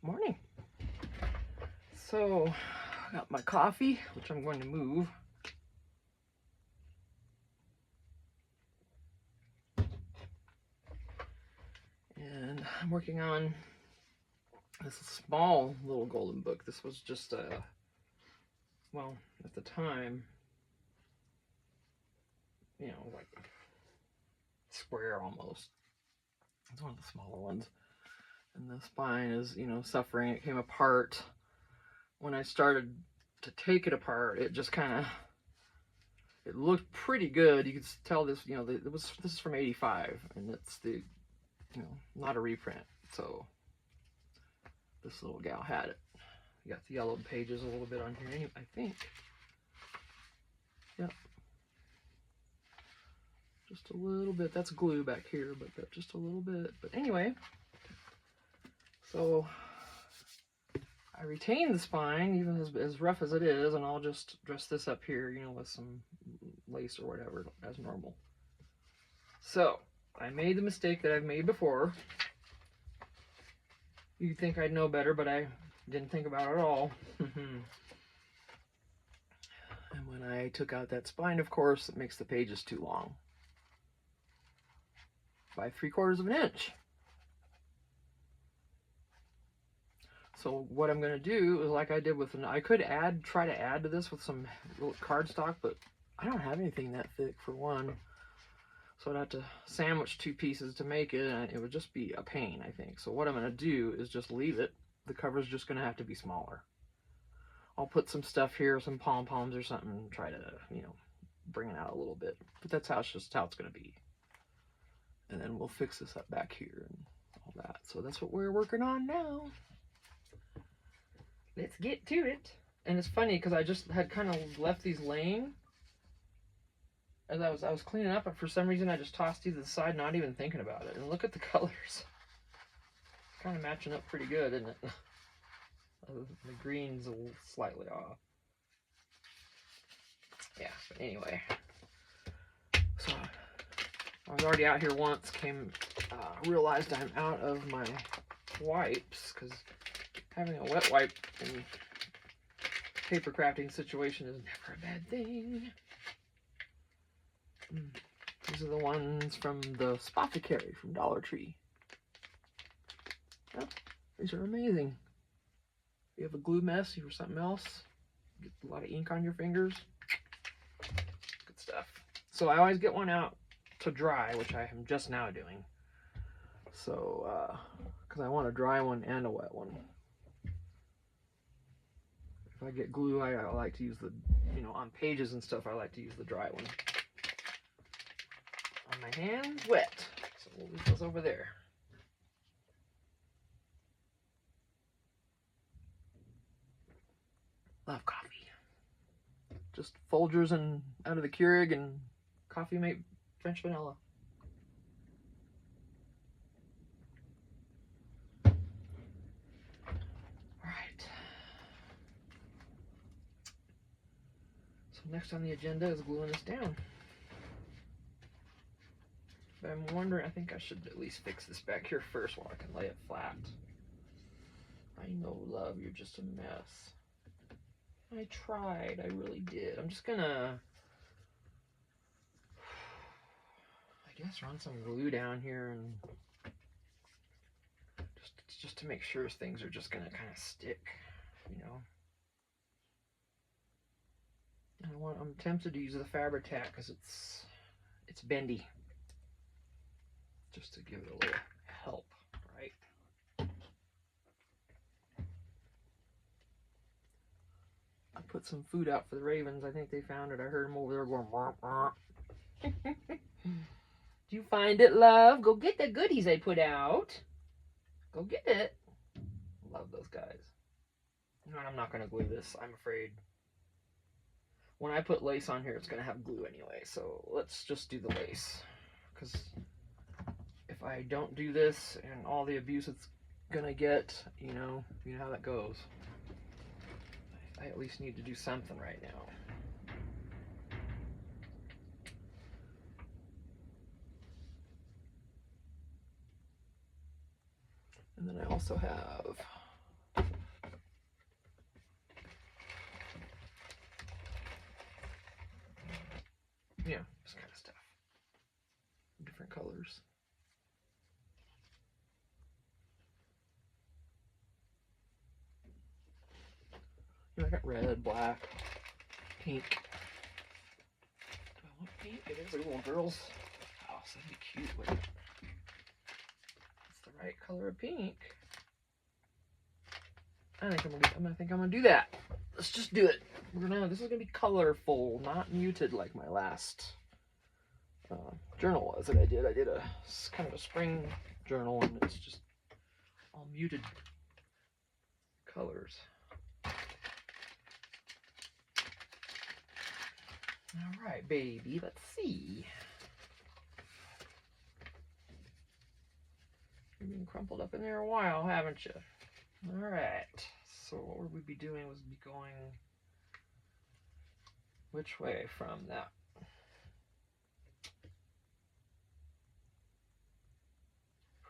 Morning. So, I got my coffee, which I'm going to move. And I'm working on this small little golden book. This was just well, at the time, like square almost. It's one of the smaller ones. And the spine is, suffering. It came apart. When I started to take it apart, it just it looked pretty good. You could tell this, this is from '85, and it's the, not a reprint. So this little gal had it. You got the yellowed pages a little bit on here, anyway, I think. Yep. Just a little bit. That's glue back here, but just a little bit. But anyway, so I retain the spine, even as rough as it is, and I'll just dress this up here, with some lace or whatever, as normal. So, I made the mistake that I've made before. You'd think I'd know better, but I didn't think about it at all. And when I took out that spine, of course, it makes the pages too long. By 3/4 of an inch. So what I'm going to do is like I did with, I could try to add to this with some cardstock, but I don't have anything that thick for one. So I'd have to sandwich 2 pieces to make it, and it would just be a pain, I think. So what I'm going to do is just leave it. The cover's just going to have to be smaller. I'll put some stuff here, some pom-poms or something, and try to, bring it out a little bit. But that's just how it's going to be. And then we'll fix this up back here and all that. So that's what we're working on now. Let's get to it. And it's funny because I just had kind of left these laying as I was cleaning up, and for some reason I just tossed these to the side, not even thinking about it. And look at the colors. Kind of matching up pretty good, isn't it? The green's slightly off. Yeah, but anyway. So I was already out here once, realized I'm out of my wipes, because having a wet wipe in paper crafting situation is never a bad thing. These are the ones from the Spothicary from Dollar Tree. Oh, these are amazing. If you have a glue mess or something else, get a lot of ink on your fingers. Good stuff. So I always get one out to dry, which I am just now doing. So, because I want a dry one and a wet one. If I get glue, I like to use the, on pages and stuff, I like to use the dry one. On my hands, wet. So we'll leave those over there. Love coffee. Just Folgers and out of the Keurig and Coffee Mate French vanilla. Alright. So next on the agenda is gluing this down. But I'm wondering, I think I should at least fix this back here first while I can lay it flat. I know, love, you're just a mess. I tried, I really did. I'm just gonna, I guess, run some glue down here and just to make sure things are just gonna kind of stick, And I'm tempted to use the Fabri-Tac because it's bendy, just to give it a little help, right? I put some food out for the ravens. I think they found it. I heard them over there going, "Womp, womp." Do you find it, love? Go get the goodies I put out. Go get it. Love those guys. I'm not going to glue this, I'm afraid. When I put lace on here, it's going to have glue anyway. So let's just do the lace. Because if I don't do this and all the abuse it's going to get, you know how that goes. I at least need to do something right now. And then I also have Yeah, this kind of stuff. Different colors. I got red, black, pink. Do I want pink? It is a little girl's house. That'd be cute. But it's the right color of pink. I think I'm gonna do that. Let's just do it. This is gonna be colorful, not muted like my last journal was that I did. I did a kind of a spring journal, and it's just all muted colors. All right, baby. Let's see. You've been crumpled up in there a while, haven't you? All right. So what we'd be doing was be going which way from that?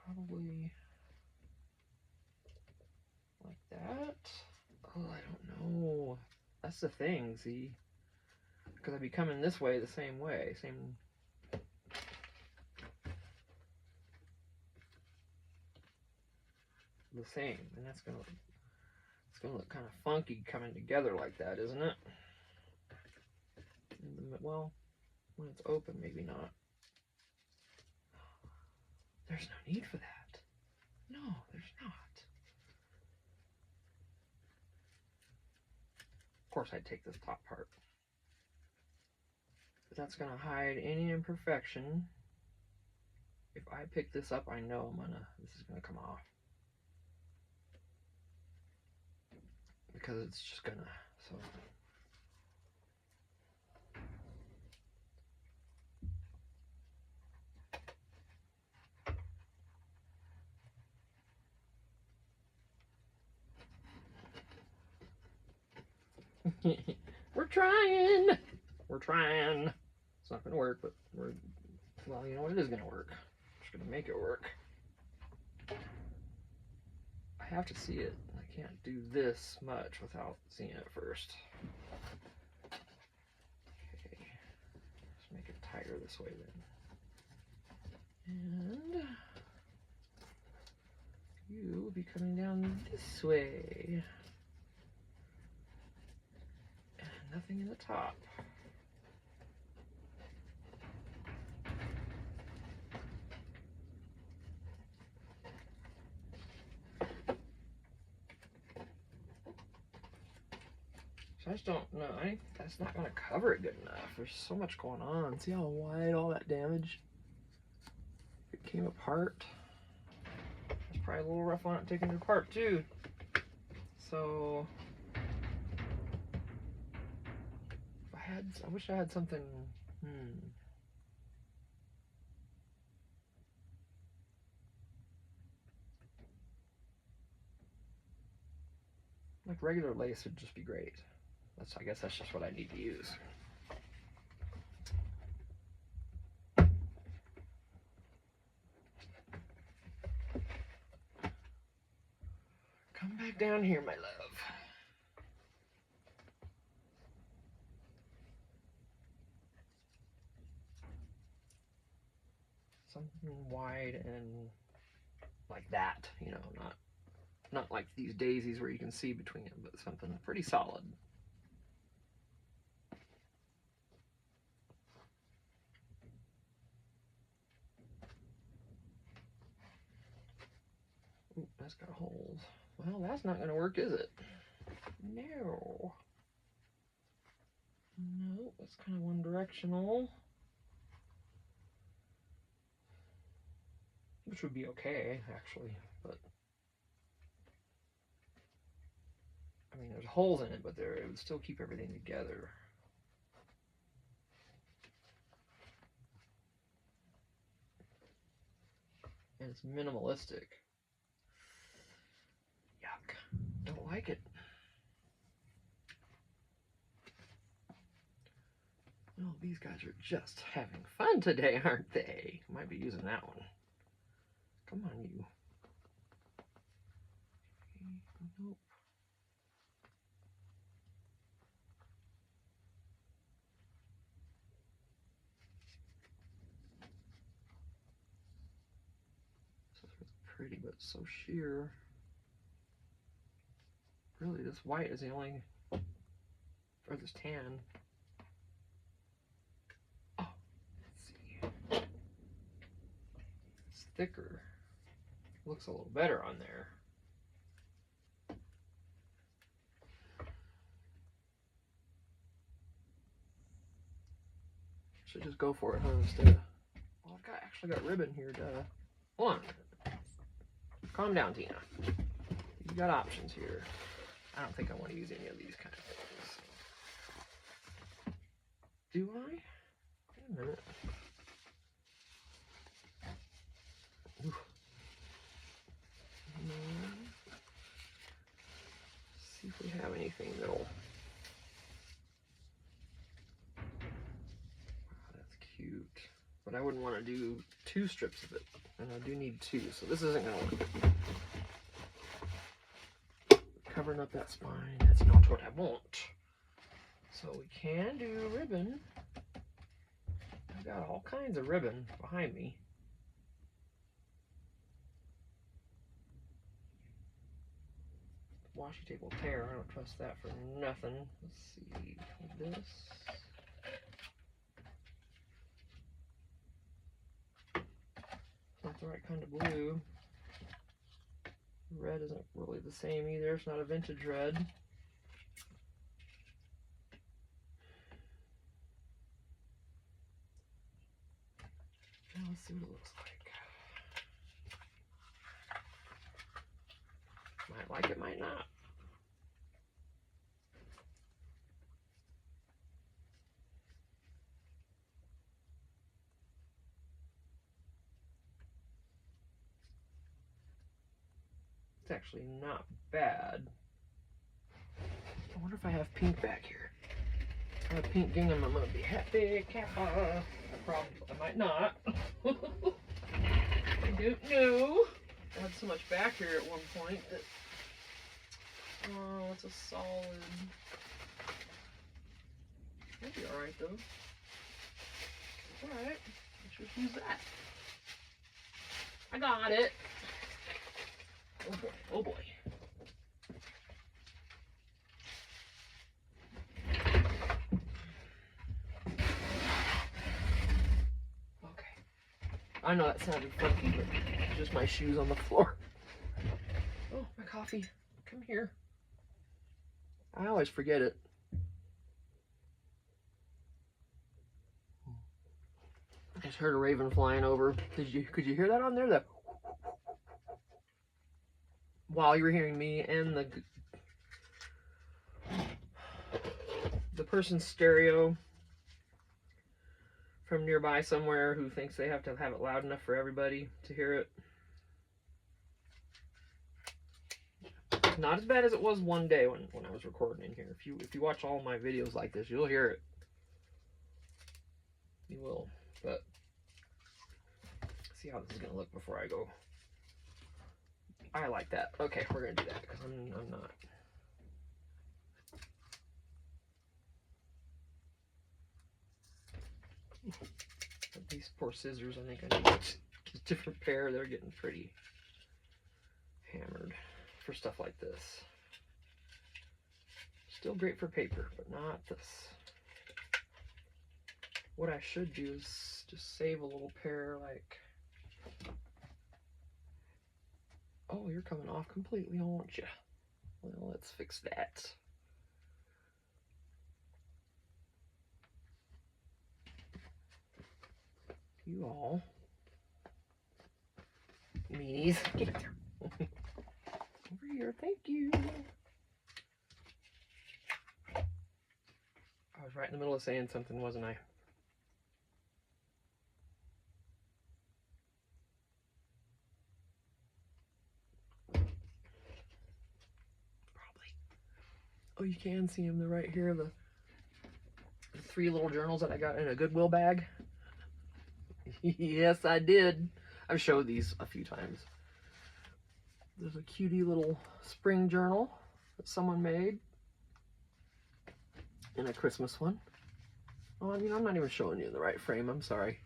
Probably like that. Oh, I don't know. That's the thing, see? Because I'd be coming this way the same way. The same. And it's gonna look kind of funky coming together like that, isn't it? Well, when it's open, maybe not. There's no need for that. No, there's not. Of course, I'd take this top part. But that's going to hide any imperfection. If I pick this up, I know this is going to come off. Because it's just going to, so. We're trying. It's not going to work, but well, you know what? It is going to work. I'm just going to make it work. I have to see it. I can't do this much without seeing it first. Okay. Let's make it tighter this way then. And you will be coming down this way. And nothing in the top. So I just don't know. I think that's not going to cover it good enough. There's so much going on. See how wide all that damage? It came apart. It's probably a little rough on it taking it apart too. So I wish I had something. Like regular lace would just be great. I guess that's just what I need to use. Come back down here, my love. Something wide and like that, you know, not like these daisies where you can see between them, but something pretty solid. Ooh, that's got holes. Well, that's not going to work, is it? No. No, that's kind of one directional. Which would be okay, actually, but I mean, there's holes in it, but it would still keep everything together. And it's minimalistic. Yuck. Don't like it. Well, these guys are just having fun today, aren't they? Might be using that one. Come on, you. Nope. pretty, but so sheer. Really, this white is the only, or this tan. Oh, let's see. It's thicker. Looks a little better on there. Should just go for it, huh? Instead of, well, I've actually got ribbon here, duh. Hold on. Calm down, Tina. You got options here. I don't think I want to use any of these kind of things. Do I? Wait a minute. Oof. See if we have anything that'll. Wow, that's cute. But I wouldn't want to do 2 strips of it, and I do need 2, so this isn't gonna work. Covering up that spine, that's not what I want. So we can do ribbon. I've got all kinds of ribbon behind me. Washi tape will tear. I don't trust that for nothing. Let's see. This. Not the right kind of blue. Red isn't really the same either. It's not a vintage red. Now let's see what it looks like. Might like it, might not. It's actually not bad. I wonder if I have pink back here. If I have pink gingham, I'm gonna be happy. I might not. I don't know. I had so much back here at one point that. Oh, it's a solid. That'll be alright though. Alright, let's just use that. I got it. Oh boy, oh boy. Okay. I know that sounded funky, but it's just my shoes on the floor. Oh, my coffee. Come here. I always forget it. I just heard a raven flying over. Could you hear that on there? That while you were hearing me and the person's stereo from nearby somewhere who thinks they have to have it loud enough for everybody to hear it. Not as bad as it was one day when I was recording in here. If you watch all my videos like this, you'll hear it. You will. But see how this is gonna look before I go. I like that. Okay, we're gonna do that because I'm not. But these poor scissors, I think I need a different pair. They're getting pretty hammered for stuff like this. Still great for paper, but not this. What I should do is just save a little pair like. Oh, you're coming off completely, aren't you? Well, let's fix that. You all. Meanies. Get up there. Over here, thank you. I was right in the middle of saying something, wasn't I? Oh, you can see them. They're right here. The 3 little journals that I got in a Goodwill bag. Yes, I did. I've showed these a few times. There's a cutie little spring journal that someone made. And a Christmas one. Oh, I mean, I'm not even showing you the right frame. I'm sorry.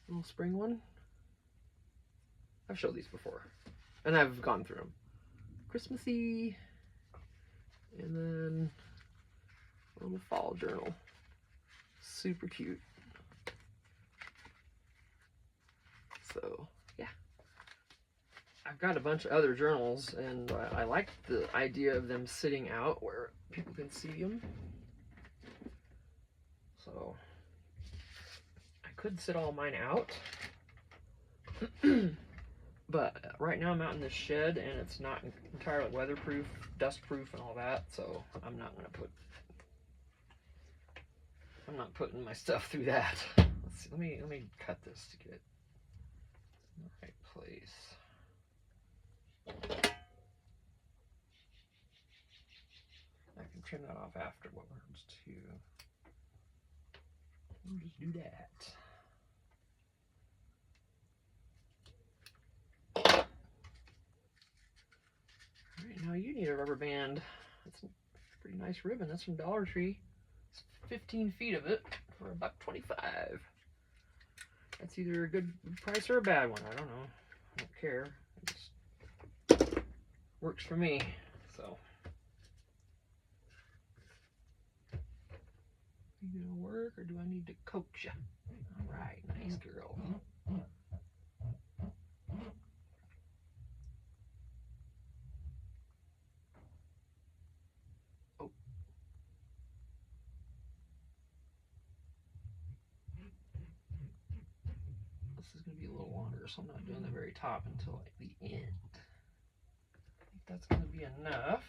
Little spring one. I've showed these before, and I've gone through them. Christmassy, and then a little fall journal. Super cute. So, yeah. I've got a bunch of other journals, and I like the idea of them sitting out where people can see them. So, I could sit all mine out. But right now I'm out in the shed, and it's not entirely weatherproof, dustproof, and all that, so I'm not putting my stuff through that. Let's see, let me cut this to get it in the right place. I can trim that off afterwards too. We'll just do that. Alright, now you need a rubber band. That's a pretty nice ribbon. That's from Dollar Tree. It's 15 feet of it for $1.25. That's either a good price or a bad one. I don't know. I don't care. It just works for me. So, you gonna work, or do I need to coach you? All right, nice girl. Oh. This is gonna be a little longer, so I'm not doing the very top until like the end. I think that's gonna be enough.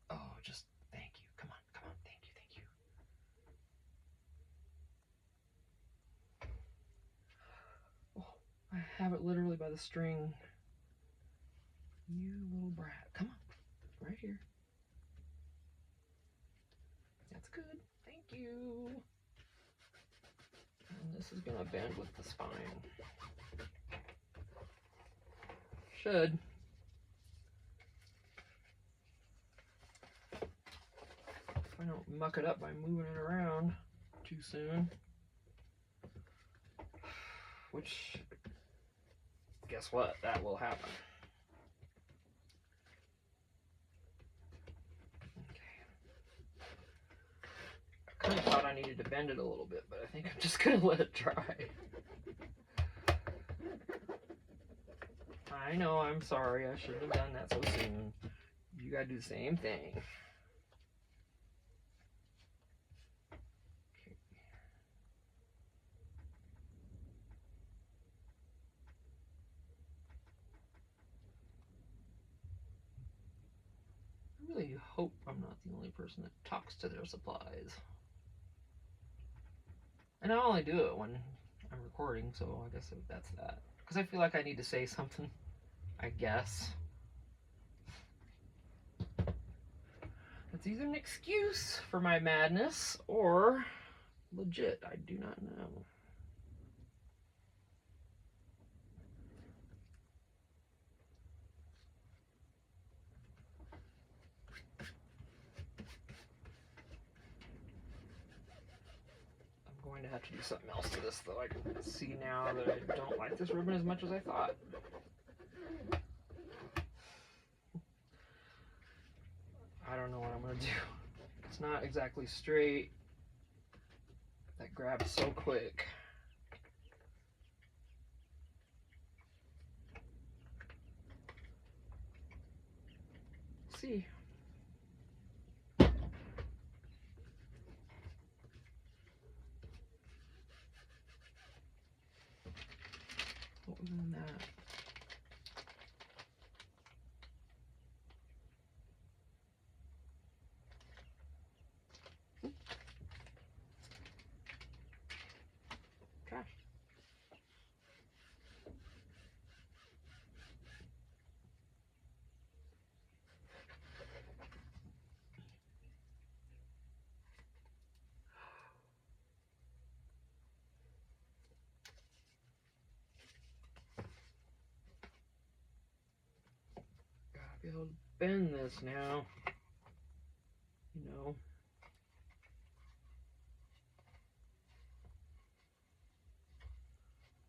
Oh, just thank you. Come on, thank you. Oh, I have it literally by the string. You little brat. Come on, right here. That's good. Thank you. And this is gonna bend with the spine. Should. If I don't muck it up by moving it around too soon. Which, guess what? That will happen. Okay. I kind of thought I needed to bend it a little bit, but I think I'm just gonna let it dry. I know, I'm sorry. I shouldn't have done that so soon. You gotta do the same thing. Okay. I really hope I'm not the only person that talks to their supplies. And I only do it when I'm recording, so I guess that's that. Because I feel like I need to say something, I guess. It's either an excuse for my madness or legit. I do not know. I'm going to have to do something else to this, though. I can see now that I don't like this ribbon as much as I thought. I don't know what I'm going to do. It's not exactly straight. That grabs so quick. See. What was in that? Trash. Gotta be able to bend this now. You know.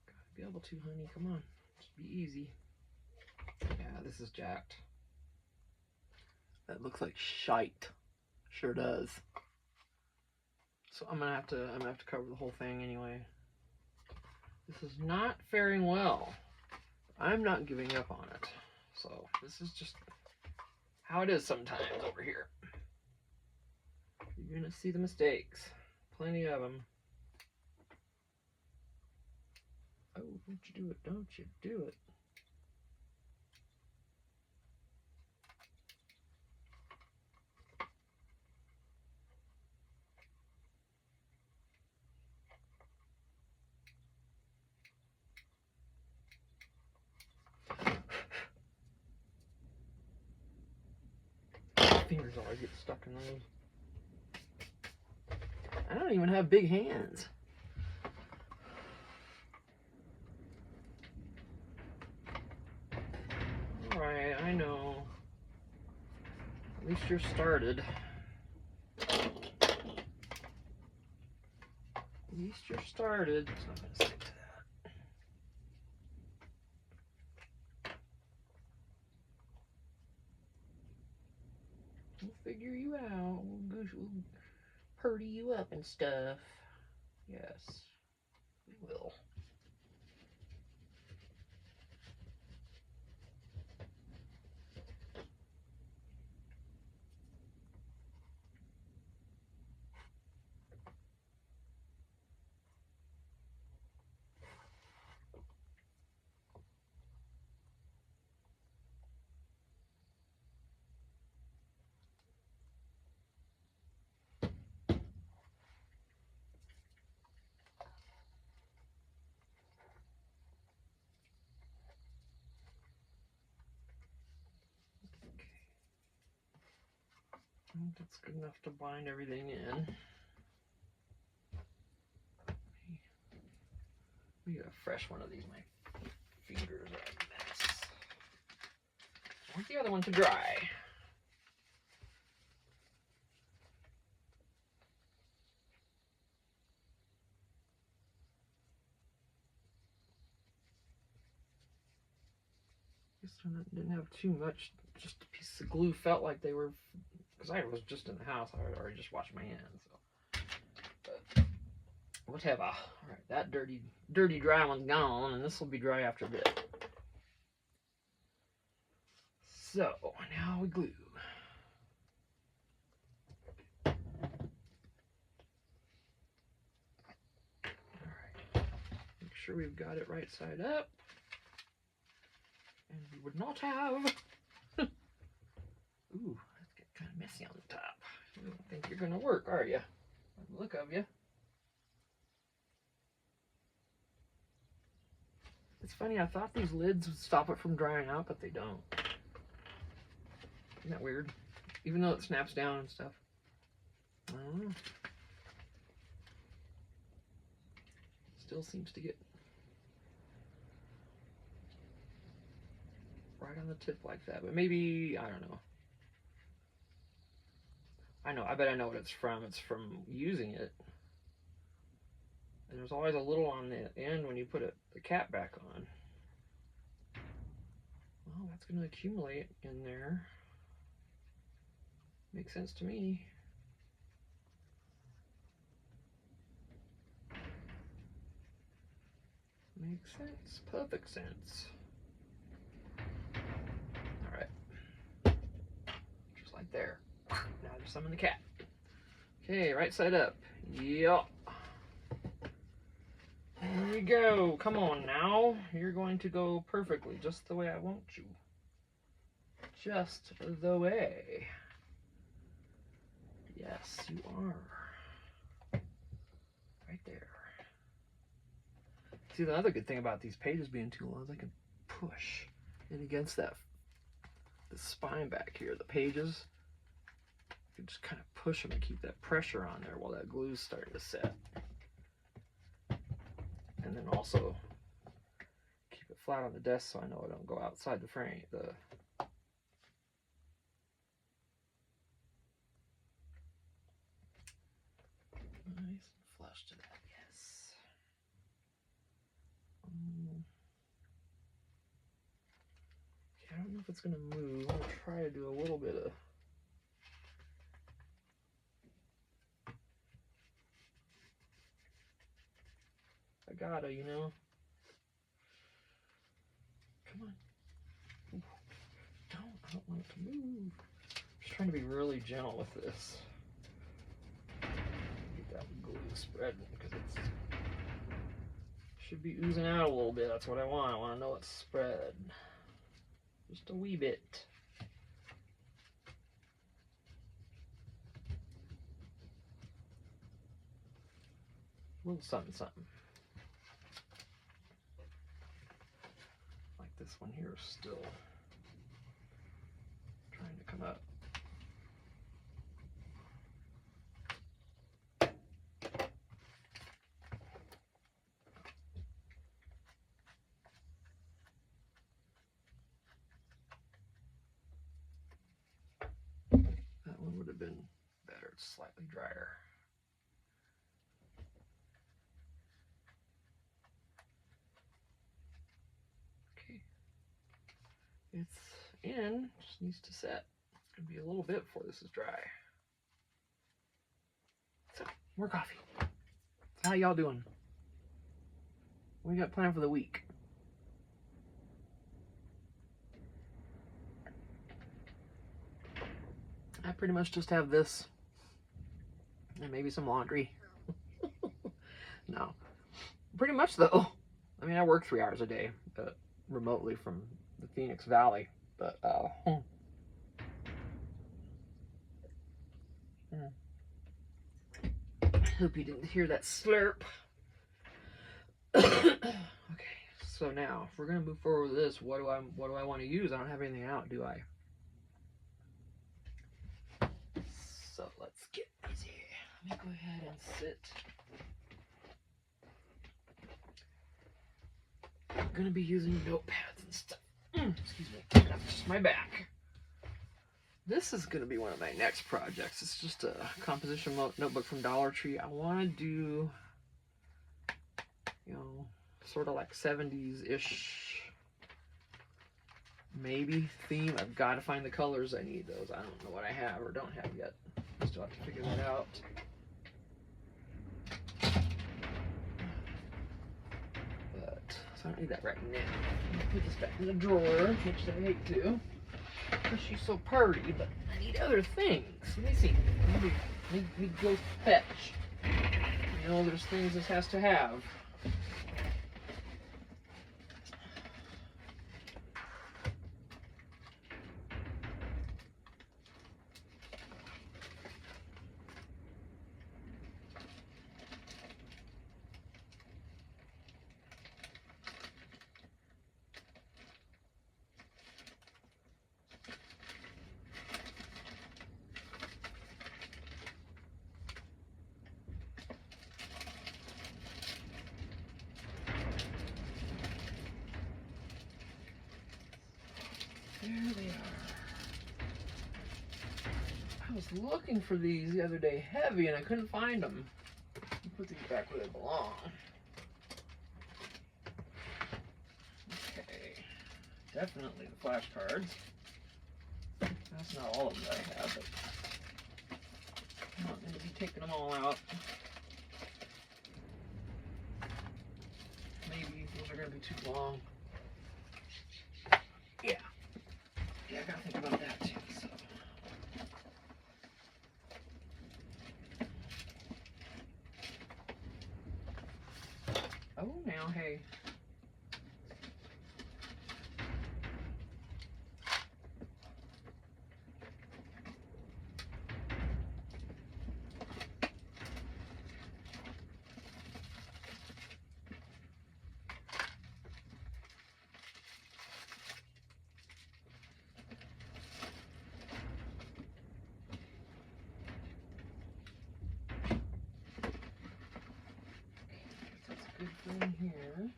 Gotta be be able to, honey. Come on. Just be easy. Yeah, this is jacked. That looks like shite. Sure does. So I'm gonna have to cover the whole thing anyway. This is not faring well. I'm not giving up on it. So this is just how it is sometimes over here. You're gonna see the mistakes. Plenty of them. Oh, don't you do it, don't you do it. Fingers always get stuck in those. I don't even have big hands. Alright, I know. At least you're started. At least you're started. So I'm gonna stick to that. We'll figure you out. We'll purdy you up and stuff. Yes, we will. I think that's good enough to bind everything in. Let me get a fresh one of these. My fingers are a mess. I want the other one to dry. This one didn't have too much. Just a piece of glue. Felt like they were, because I was just in the house. I already just washed my hands. So. But whatever. All right, that dirty dry one's gone, and this will be dry after a bit. So now we glue. All right. Make sure we've got it right side up. And we would not have. Ooh, that's getting kind of messy on the top. I don't think you're gonna work, are you? By the look of you. It's funny, I thought these lids would stop it from drying out, but they don't. Isn't that weird? Even though it snaps down and stuff. I don't know. Still seems to get right on the tip like that, but maybe, I don't know. I bet I know what it's from. It's from using it. And there's always a little on the end when you put the cap back on. Well, that's going to accumulate in there. Makes sense to me. Makes sense. Perfect sense. All right. Just like there. Now there's some in the cap. Okay, right side up. Yup. Here we go. Come on now. You're going to go perfectly, just the way I want you. Just the way. Yes, you are. Right there. See, the other good thing about these pages being too long is I can push it against the spine back here. The pages, you can just kind of push them and keep that pressure on there while that glue's starting to set. And then also keep it flat on the desk so I know I don't go outside the frame. Nice and flush to that, yes. I don't know if it's going to move. I'm going to try to do a little bit of... I gotta, you know. Come on. I don't want it to move. Just trying to be really gentle with this. Get that glue spreading because it's should be oozing out a little bit. That's what I want. I want to know it's spread. Just a wee bit. A little something, something. Like this one here is still trying to come up. That one would have been better. It's slightly drier. Okay. It's in. Just needs to set. It's going to be a little bit before this is dry. So, more coffee. How y'all doing? What do you got planned for the week? I pretty much just have this and maybe some laundry. No. Pretty much though. I mean, I work 3 hours a day remotely from the Phoenix Valley, but I hope you didn't hear that slurp. Okay, so now if we're gonna move forward with this, what do I want to use? I don't have anything out, do I? So let's get busy. Let me go ahead and sit. I'm gonna be using notepads and stuff. Excuse me, that's just my back. This is gonna be one of my next projects. It's just a composition notebook from Dollar Tree. I want to do, you know, sort of like 70s-ish, maybe theme. I've got to find the colors I need. Those I don't know what I have or don't have yet. I still have to figure that out. But so I don't need that right now. I'm gonna put this back in the drawer, which I hate to, because she's so pretty. But I need other things. Let me see. Let me go fetch. You know, there's things this has to have. There they are. I was looking for these the other day heavy and I couldn't find them. I'll put these back where they belong. Okay. Definitely the flashcards. That's not all of them that I have, but I'm not going to be taking them all out. Maybe those are going to be too long. Yeah. Yeah, I gotta think about that too, so. Oh, now, hey. Good thing here.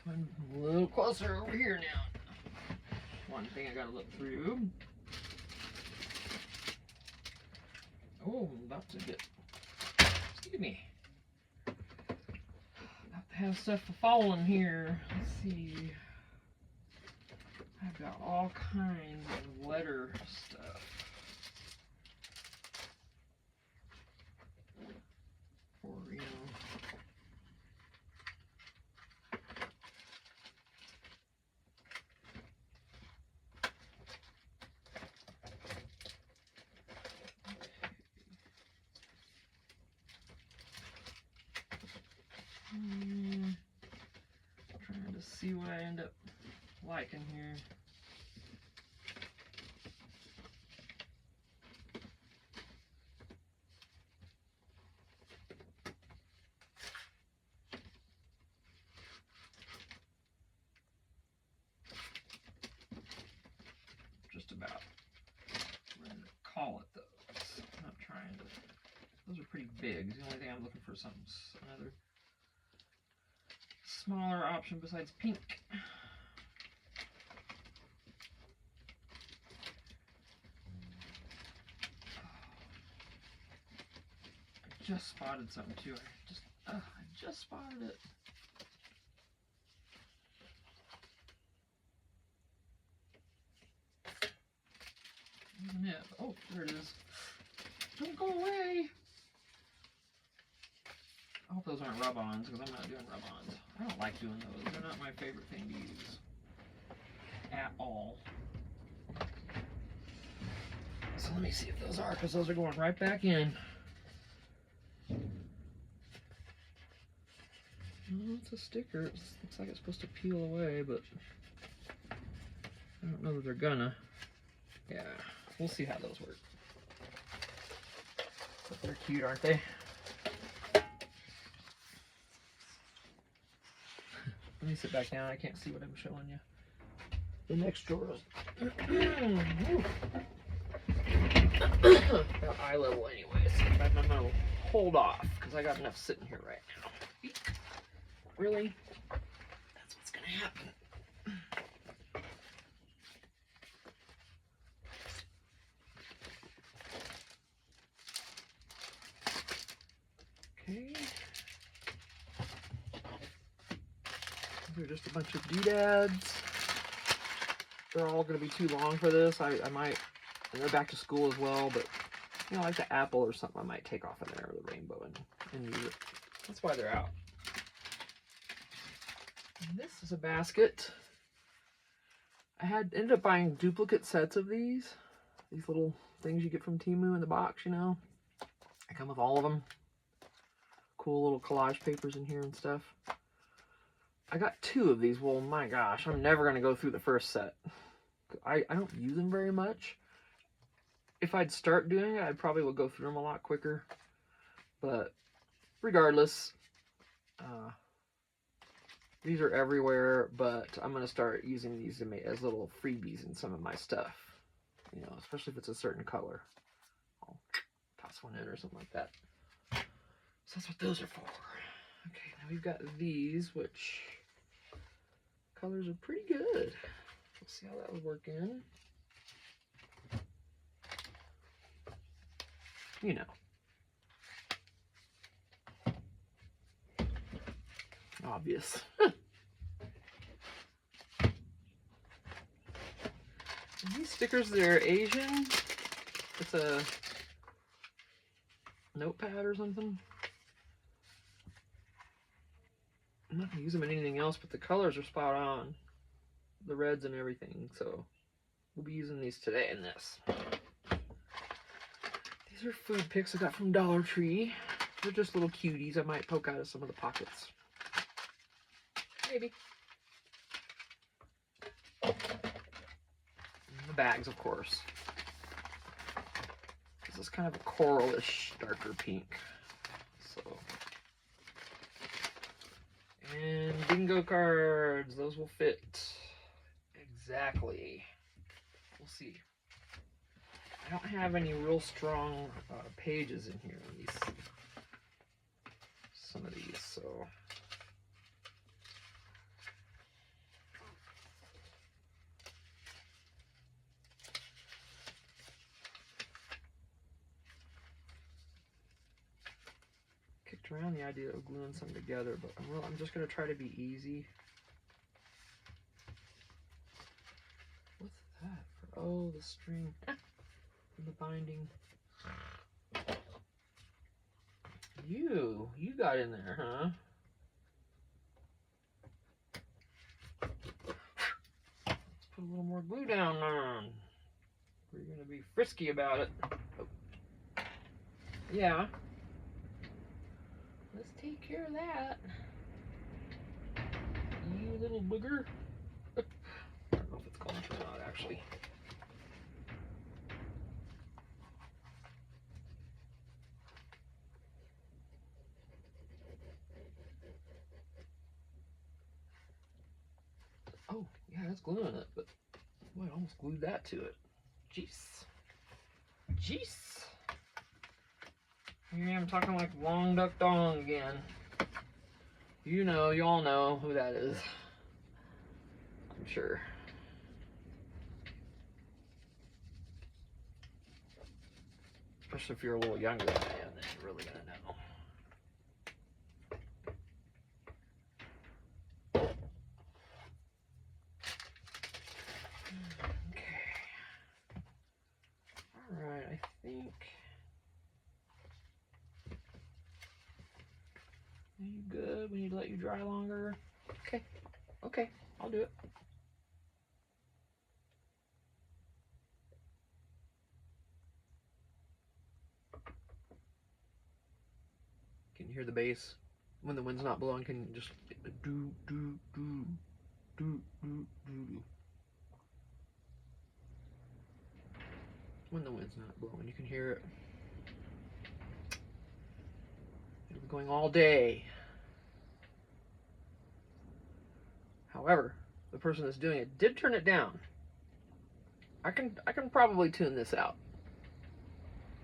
Come a little closer over here now. one thing I gotta look through. Oh, I'm about to get, excuse me. About to have stuff falling here. Let's see. I've got all kinds of letter stuff. For, you know. Trying to see what I end up liking here. Just about ready to call it those. I'm not trying to. Those are pretty big. The only thing I'm looking for is something, another smaller option besides pink. I just spotted something too. I just spotted it. Isn't it? Oh, there it is. Don't go away. I hope those aren't rub-ons, because I'm not doing rub-ons. I don't like doing those. They're not my favorite thing to use. At all. So let me see if those are, because those are going right back in. Oh, it's a sticker. It looks like it's supposed to peel away, but I don't know that they're gonna. Yeah, we'll see how those work. But they're cute, aren't they? Let me sit back down. I can't see what I'm showing you. The next drawer is about eye level anyways. I'm gonna hold off because I got enough sitting here right now. Really? That's what's gonna happen. Okay. These are just a bunch of doodads. They're all going to be too long for this. I might, and they're back to school as well, but, you know, like the apple or something I might take off in there, or the rainbow, and use it. That's why they're out. And this is a basket. I ended up buying duplicate sets of these little things you get from Temu in the box, you know. I come with all of them. Cool little collage papers in here and stuff. I got 2 of these. Well, my gosh, I'm never going to go through the first set. I don't use them very much. If I'd start doing it, I probably would go through them a lot quicker. But regardless, these are everywhere, but I'm going to start using these as little freebies in some of my stuff. You know, especially if it's a certain color. I'll toss one in or something like that. So that's what those are for. Okay, now we've got these, which colors are pretty good. Let's see how that would work in. You know. Obvious. These stickers, they're Asian. It's a notepad or something. I'm not going to use them in anything else, but the colors are spot on. The reds and everything, so we'll be using these today in this. These are food picks I got from Dollar Tree. They're just little cuties I might poke out of some of the pockets. Maybe. And the bags, of course. This is kind of a coralish, darker pink. So. And bingo cards. Those will fit exactly. We'll see. I don't have any real strong pages in here on these. Some of these, so. kicked around the idea of gluing something together, but I'm just going to try to be easy. What's that for? Oh, the string. The binding. You got in there, huh? Let's put a little more glue down on. We're going to be frisky about it. Oh. Yeah. Let's take care of that. You little booger. I don't know if it's going to or not, actually. Oh, yeah, that's gluing it, but boy, I almost glued that to it. Jeez. Jeez. Here I'm talking like Long Duck Dong again. You know, you all know who that is. I'm sure. Especially if you're a little younger than I am, then you're really gonna know. Okay. Alright, I think. Are you good? We need to let you dry longer. Okay. Okay, I'll do it. Can you hear the bass? When the wind's not blowing, can you just do, do, do, do, do, do. When the wind's not blowing, you can hear it. It'll be going all day. However, the person that's doing it did turn it down. I can probably tune this out.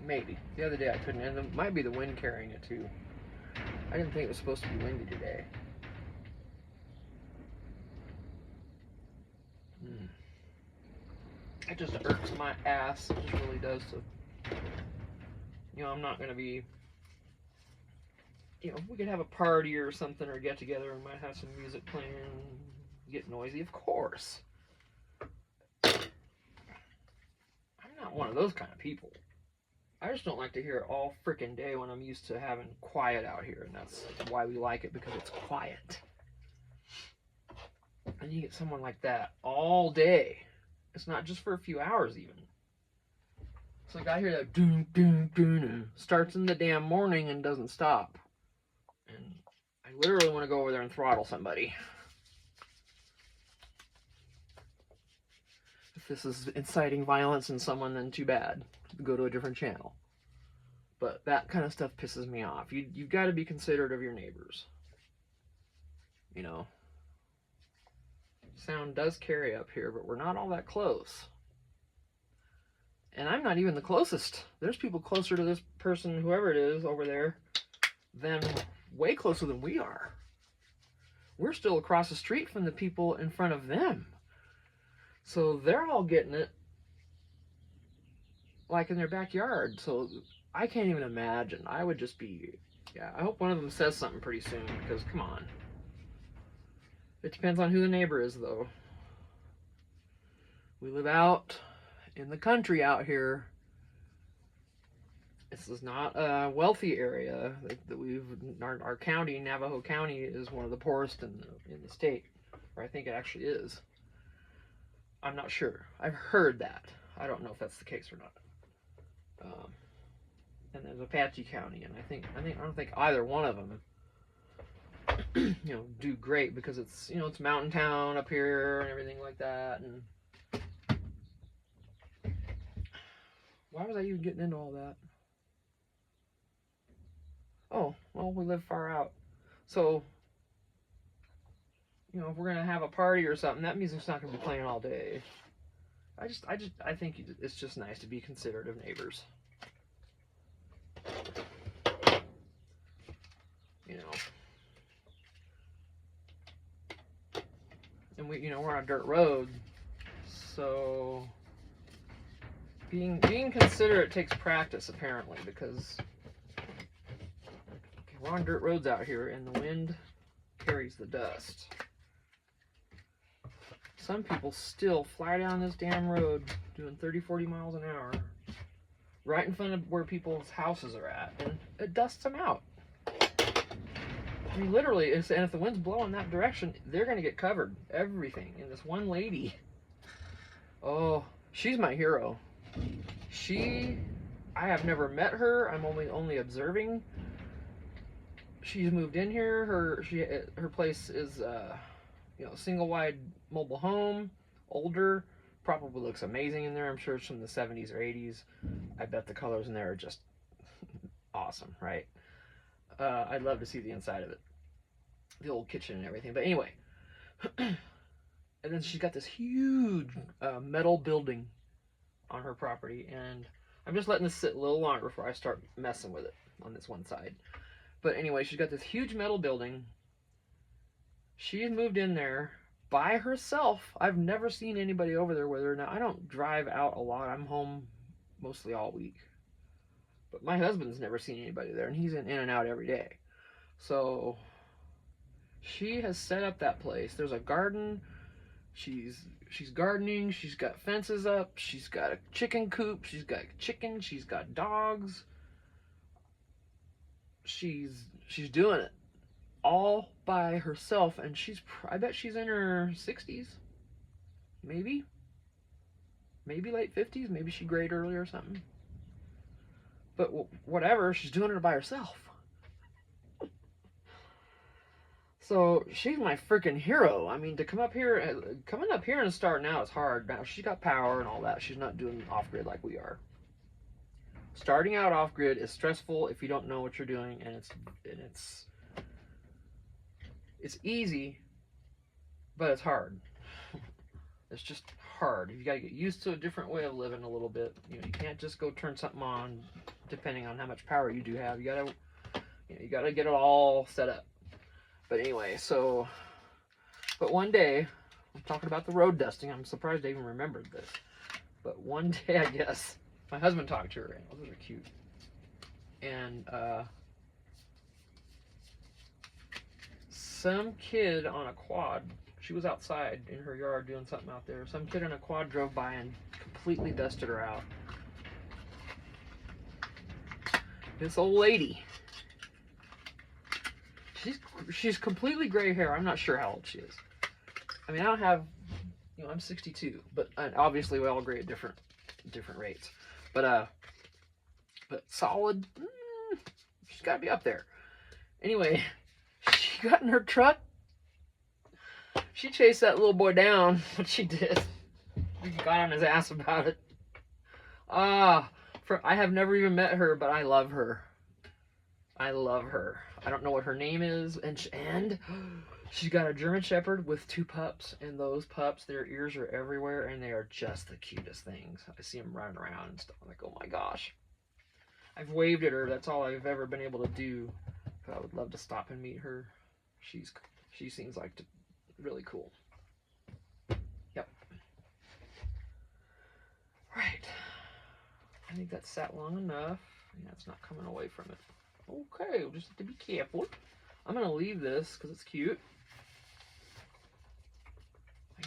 Maybe. The other day I couldn't, and it might be the wind carrying it too. I didn't think it was supposed to be windy today. It just irks my ass. It just really does. So, you know, I'm not gonna be. You know, we could have a party or something or get together and might have some music playing, get noisy, of course. I'm not one of those kind of people. I just don't like to hear it all freaking day when I'm used to having quiet out here, and that's why we like it, because it's quiet. And you get someone like that all day. It's not just for a few hours even. It's like I hear that doom doom doom starts in the damn morning and doesn't stop. And I literally want to go over there and throttle somebody. If this is inciting violence in someone, then too bad. Go to a different channel. But that kind of stuff pisses me off. You've got to be considerate of your neighbors. You know. Sound does carry up here, but we're not all that close. And I'm not even the closest. There's people closer to this person, whoever it is over there, than way closer than we are. We're still across the street from the people in front of them. So they're all getting it like in their backyard. So I can't even imagine. I would just be, yeah, I hope one of them says something pretty soon, because come on. It depends on who the neighbor is, though. We live out in the country out here. This is not a wealthy area. Our county, Navajo County, is one of the poorest in the state. Or I think it actually is. I'm not sure. I've heard that. I don't know if that's the case or not. And there's Apache County, and I don't think either one of them, you know, do great, because it's, you know, it's mountain town up here and everything like that. And why was I even getting into all that? Oh, well, we live far out, so, you know, if we're gonna have a party or something, that music's not gonna be playing all day. I think it's just nice to be considerate of neighbors. You know. And we're on a dirt road, so being considerate takes practice, apparently, because, okay, we're on dirt roads out here, and the wind carries the dust. Some people still fly down this damn road doing 30, 40 miles an hour right in front of where people's houses are at, and it dusts them out. I mean, literally, and if the wind's blowing that direction, they're going to get covered. Everything. And this one lady, oh, she's my hero. I have never met her. I'm only observing. She's moved in here. Her place is, single wide mobile home, older, probably looks amazing in there. I'm sure it's from the 70s or 80s. I bet the colors in there are just awesome, right? I'd love to see the inside of it, the old kitchen and everything. But anyway, and then she's got this huge metal building on her property, and I'm just letting this sit a little longer before I start messing with it on this one side. But anyway, she's got this huge metal building. She's moved in there by herself. I've never seen anybody over there with her. Now, I don't drive out a lot. I'm home mostly all week. But my husband's never seen anybody there, and he's in and out every day. So she has set up that place. There's a garden. She's gardening. She's got fences up. She's got a chicken coop. She's got chickens. She's got dogs. She's doing it all by herself, and I bet she's in her 60s, maybe late 50s. Maybe she grayed early or something. But whatever, she's doing it by herself. So she's my freaking hero. I mean, coming up here and starting out is hard. Now she's got power and all that. She's not doing off-grid like we are. Starting out off-grid is stressful if you don't know what you're doing, and it's easy, but it's hard. It's just hard. You gotta get used to a different way of living a little bit. You can't just go turn something on depending on how much power you do have. You gotta get it all set up. But anyway, but one day, I'm talking about the road dusting. I'm surprised I even remembered this. But one day, I guess, my husband talked to her, and those are cute. And some kid on a quad, she was outside in her yard doing something out there. Some kid on a quad drove by and completely dusted her out. This old lady, she's completely gray hair. I'm not sure how old she is. I mean, I don't have, I'm 62, but obviously we all gray at different rates. But solid, she's got to be up there. Anyway, she got in her truck. She chased that little boy down. What she did, she got on his ass about it. I have never even met her, but I love her. I love her. I don't know what her name is, and she's got a German Shepherd with 2 pups, and those pups, their ears are everywhere, and they are just the cutest things. I see them running around and stuff. I'm like, oh my gosh. I've waved at her. That's all I've ever been able to do. But I would love to stop and meet her. She seems like really cool. Yep. Right. I think that's sat long enough. Yeah, it's not coming away from it. Okay, we'll just have to be careful. I'm going to leave this because it's cute.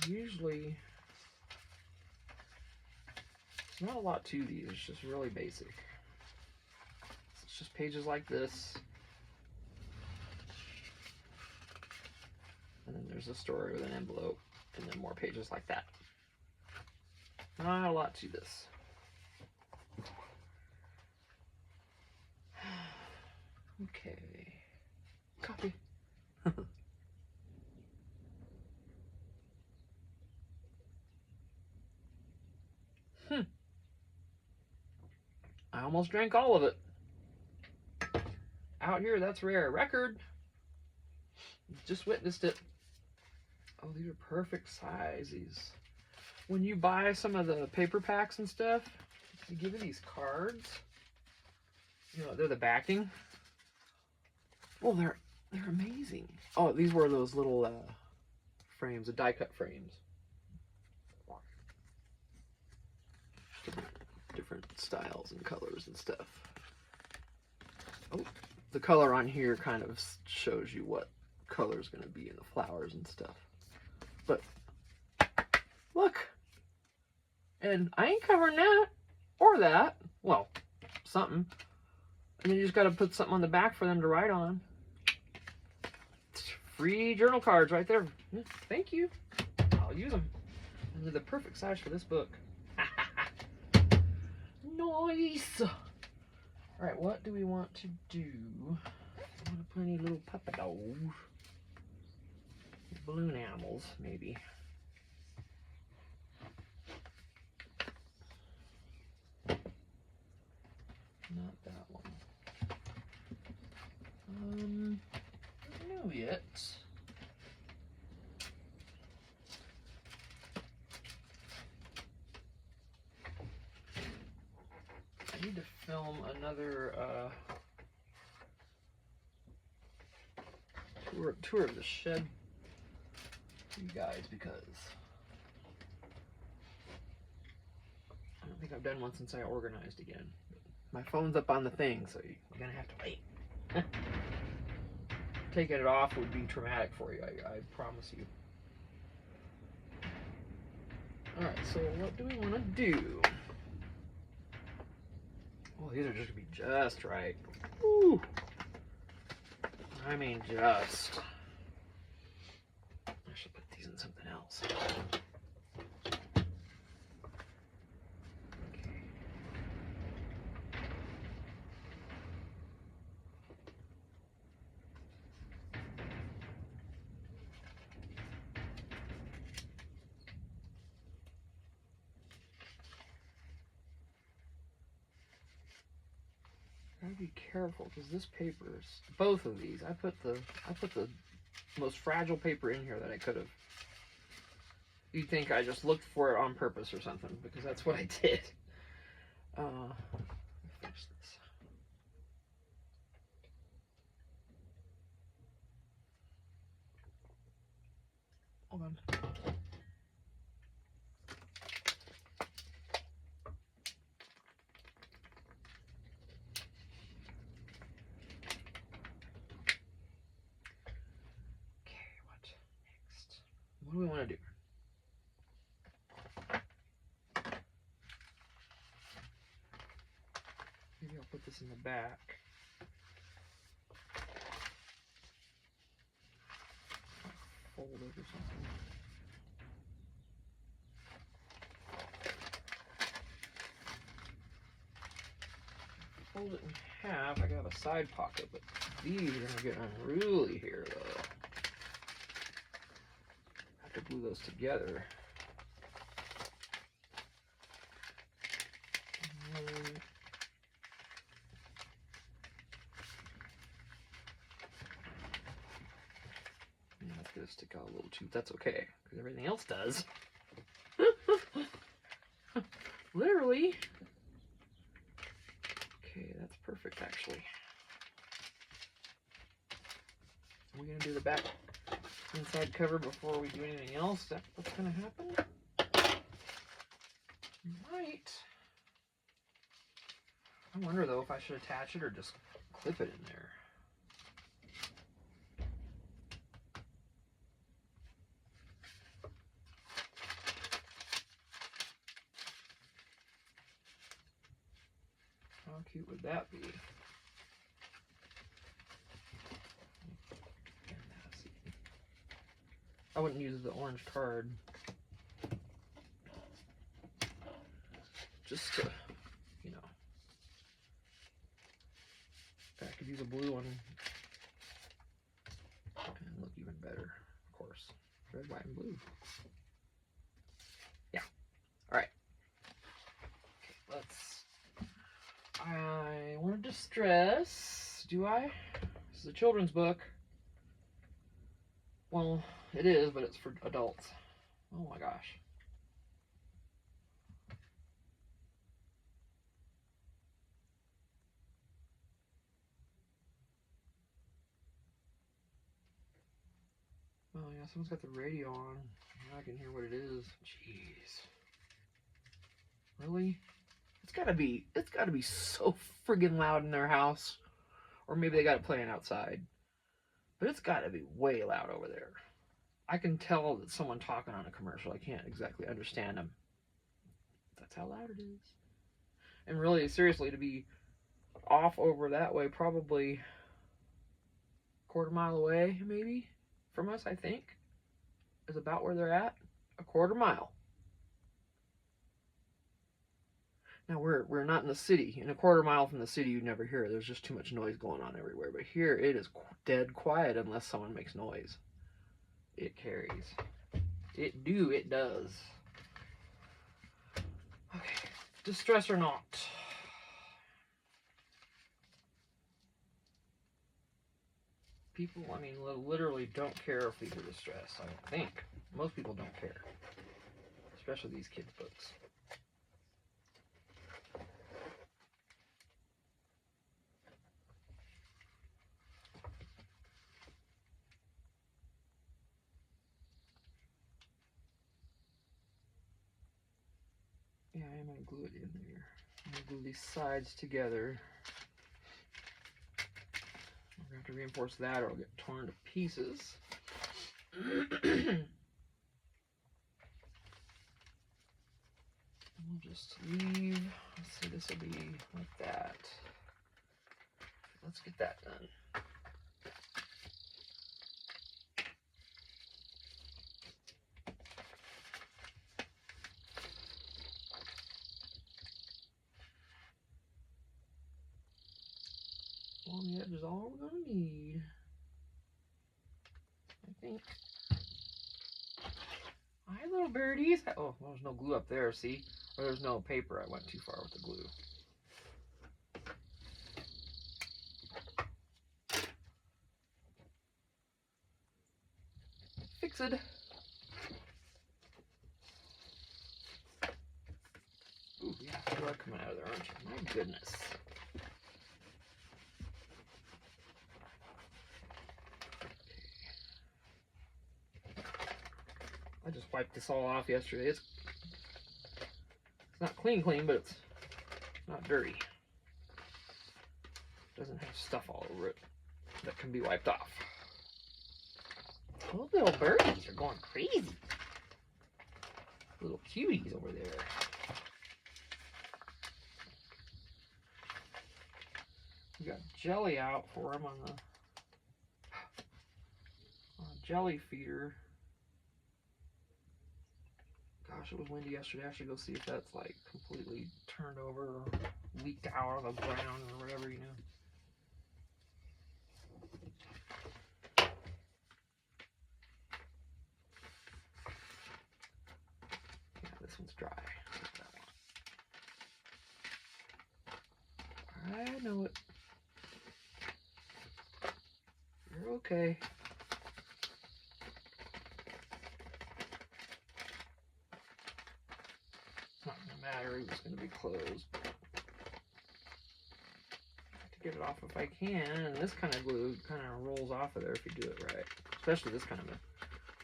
There's not a lot to these. It's just really basic. It's just pages like this. And then there's a story with an envelope. And then more pages like that. Not a lot to this. Okay. Copy. I almost drank all of it. Out here, that's rare. Record. Just witnessed it. Oh, these are perfect sizes. When you buy some of the paper packs and stuff, they give you these cards. They're the backing. Oh, they're amazing. Oh, these were those little frames, the die cut frames. Different styles and colors and stuff. Oh, the color on here kind of shows you what color is going to be in the flowers and stuff. But look, and I ain't covering that or that. Well, something. And then you just got to put something on the back for them to write on. Free journal cards right there. Thank you. I'll use them. They're the perfect size for this book. Nice. All right, what do we want to do? I want to put any little puppy dogs. Balloon animals, maybe. Not that one. I don't know yet. I need to film another tour of the shed for you guys, because I don't think I've done one since I organized again. My phone's up on the thing, so you're gonna have to wait. Taking it off would be traumatic for you, I promise you. Alright, so what do we want to do? Oh, these are just gonna be just right. Woo! I mean, just. I should put these in something else. Gotta be careful, because this paper's, both of these, I put the most fragile paper in here that I could have. You'd think I just looked for it on purpose or something, because that's what I did. Let me finish this. Hold on. What do we want to do? Maybe I'll put this in the back. Fold it or something. Fold it in half. I got a side pocket, but these are gonna get unruly here, though. I have to glue those together. That's gonna stick out a little too. That's okay, because everything else does. Literally. Okay, that's perfect, actually. Are we gonna do the back inside cover before we do anything else? Is that what's gonna happen? Right. I wonder though if I should attach it or just clip it in there. How cute would that be? I wouldn't use the orange card. Just to, you know. I could use a blue one and look even better, of course. Red, white, and blue. Yeah. Alright. Okay, I wanted to stress, do I? This is a children's book. Well, it is, but it's for adults. Oh my gosh. Oh yeah, someone's got the radio on. Now I can hear what it is. Jeez. Really? It's gotta be so friggin' loud in their house. Or maybe they got it playing outside. But it's got to be way loud over there. I can tell that someone talking on a commercial. I can't exactly understand them. That's how loud it is. And really, seriously, to be off over that way, probably a quarter mile away, maybe, from us, I think, is about where they're at. A quarter mile. Now, we're not in the city. In a quarter mile from the city, you'd never hear it. There's just too much noise going on everywhere. But here, it is dead quiet unless someone makes noise. It carries. It does. Okay, distress or not. People, I mean, literally don't care if these are distress. I don't think. Most people don't care. Especially these kids' books. Yeah, I'm going to glue it in there. I'm going to glue these sides together. I'm going to have to reinforce that or it'll get torn to pieces. We'll just leave. Let's see, this will be like that. Let's get that done. On the edge is all we're going to need, I think. Hi, little birdies. Oh, well, there's no glue up there, see? Or there's no paper. I went too far with the glue. Fix it. Ooh, yeah, blood coming out of there, aren't you? My goodness. I just wiped this all off yesterday. It's not clean, but it's not dirty. It doesn't have stuff all over it that can be wiped off. Those little birdies are going crazy. Little cuties over there. We got jelly out for them on the jelly feeder. Gosh, it was windy yesterday. I should go see if that's like completely turned over or leaked out of the ground or whatever, you know. Yeah, this one's dry. I know it. You're okay. It's not gonna matter. It's gonna be closed. I have to get it off if I can. And this kind of glue kind of rolls off of there if you do it right, especially this kind of a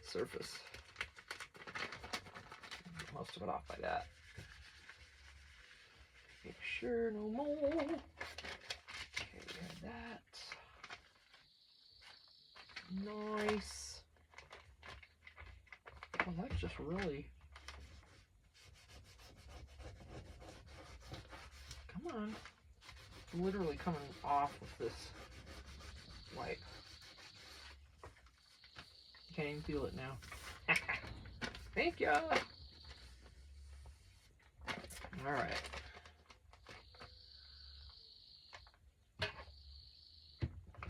surface. Most of it off by that. Make sure no more. Okay, we have that. Nice. Oh, that's just really. Come on. It's literally coming off with this wipe. You can't even feel it now. Thank you. All right.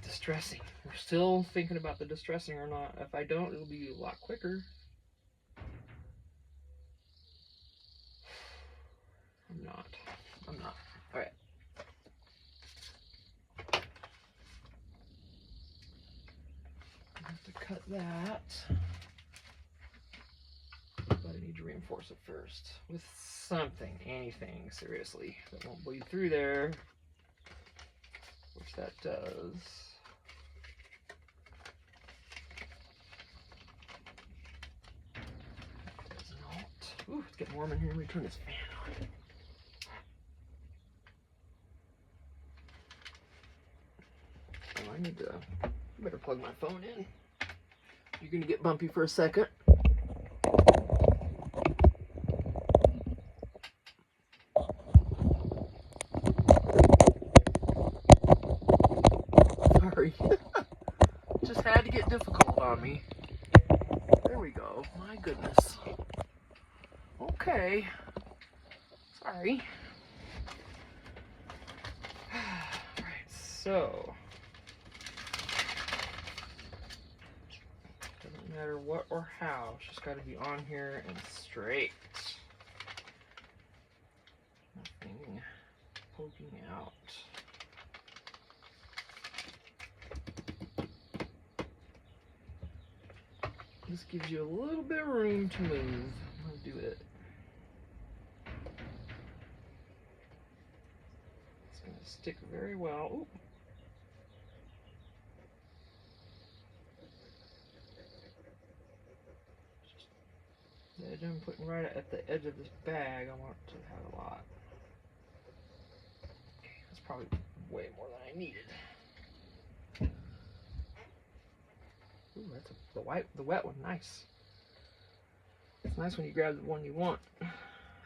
Distressing. We're still thinking about the distressing or not. If I don't, it'll be a lot quicker. I'm not. All right. I have to cut that. But I need to reinforce it first with something, anything, seriously, that won't bleed through there, which that does. Does not. Ooh, it's getting warm in here. Let me turn this fan on. need to, better plug my phone in. You're gonna get bumpy for a second. Sorry. Just had to get difficult on me. There we go. My goodness. Okay. Sorry. Alright, so. Doesn't matter what or how. It's just got to be on here and straight. Nothing poking out. This gives you a little bit of room to move. I'm going to do it. It's going to stick very well. Ooh. The edge I'm putting right at the edge of this bag, I want to have a lot. Okay, that's probably way more than I needed. Ooh, that's the wet one, nice. It's nice when you grab the one you want.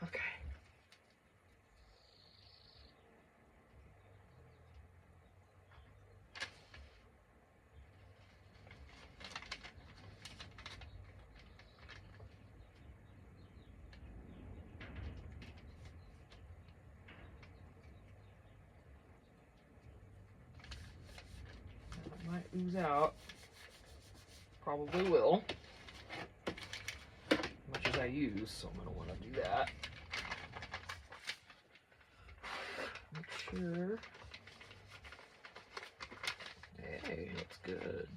Okay. It might ooze out. Probably will. As much as I use, so I'm gonna want to do that. Make sure. Hey, looks good.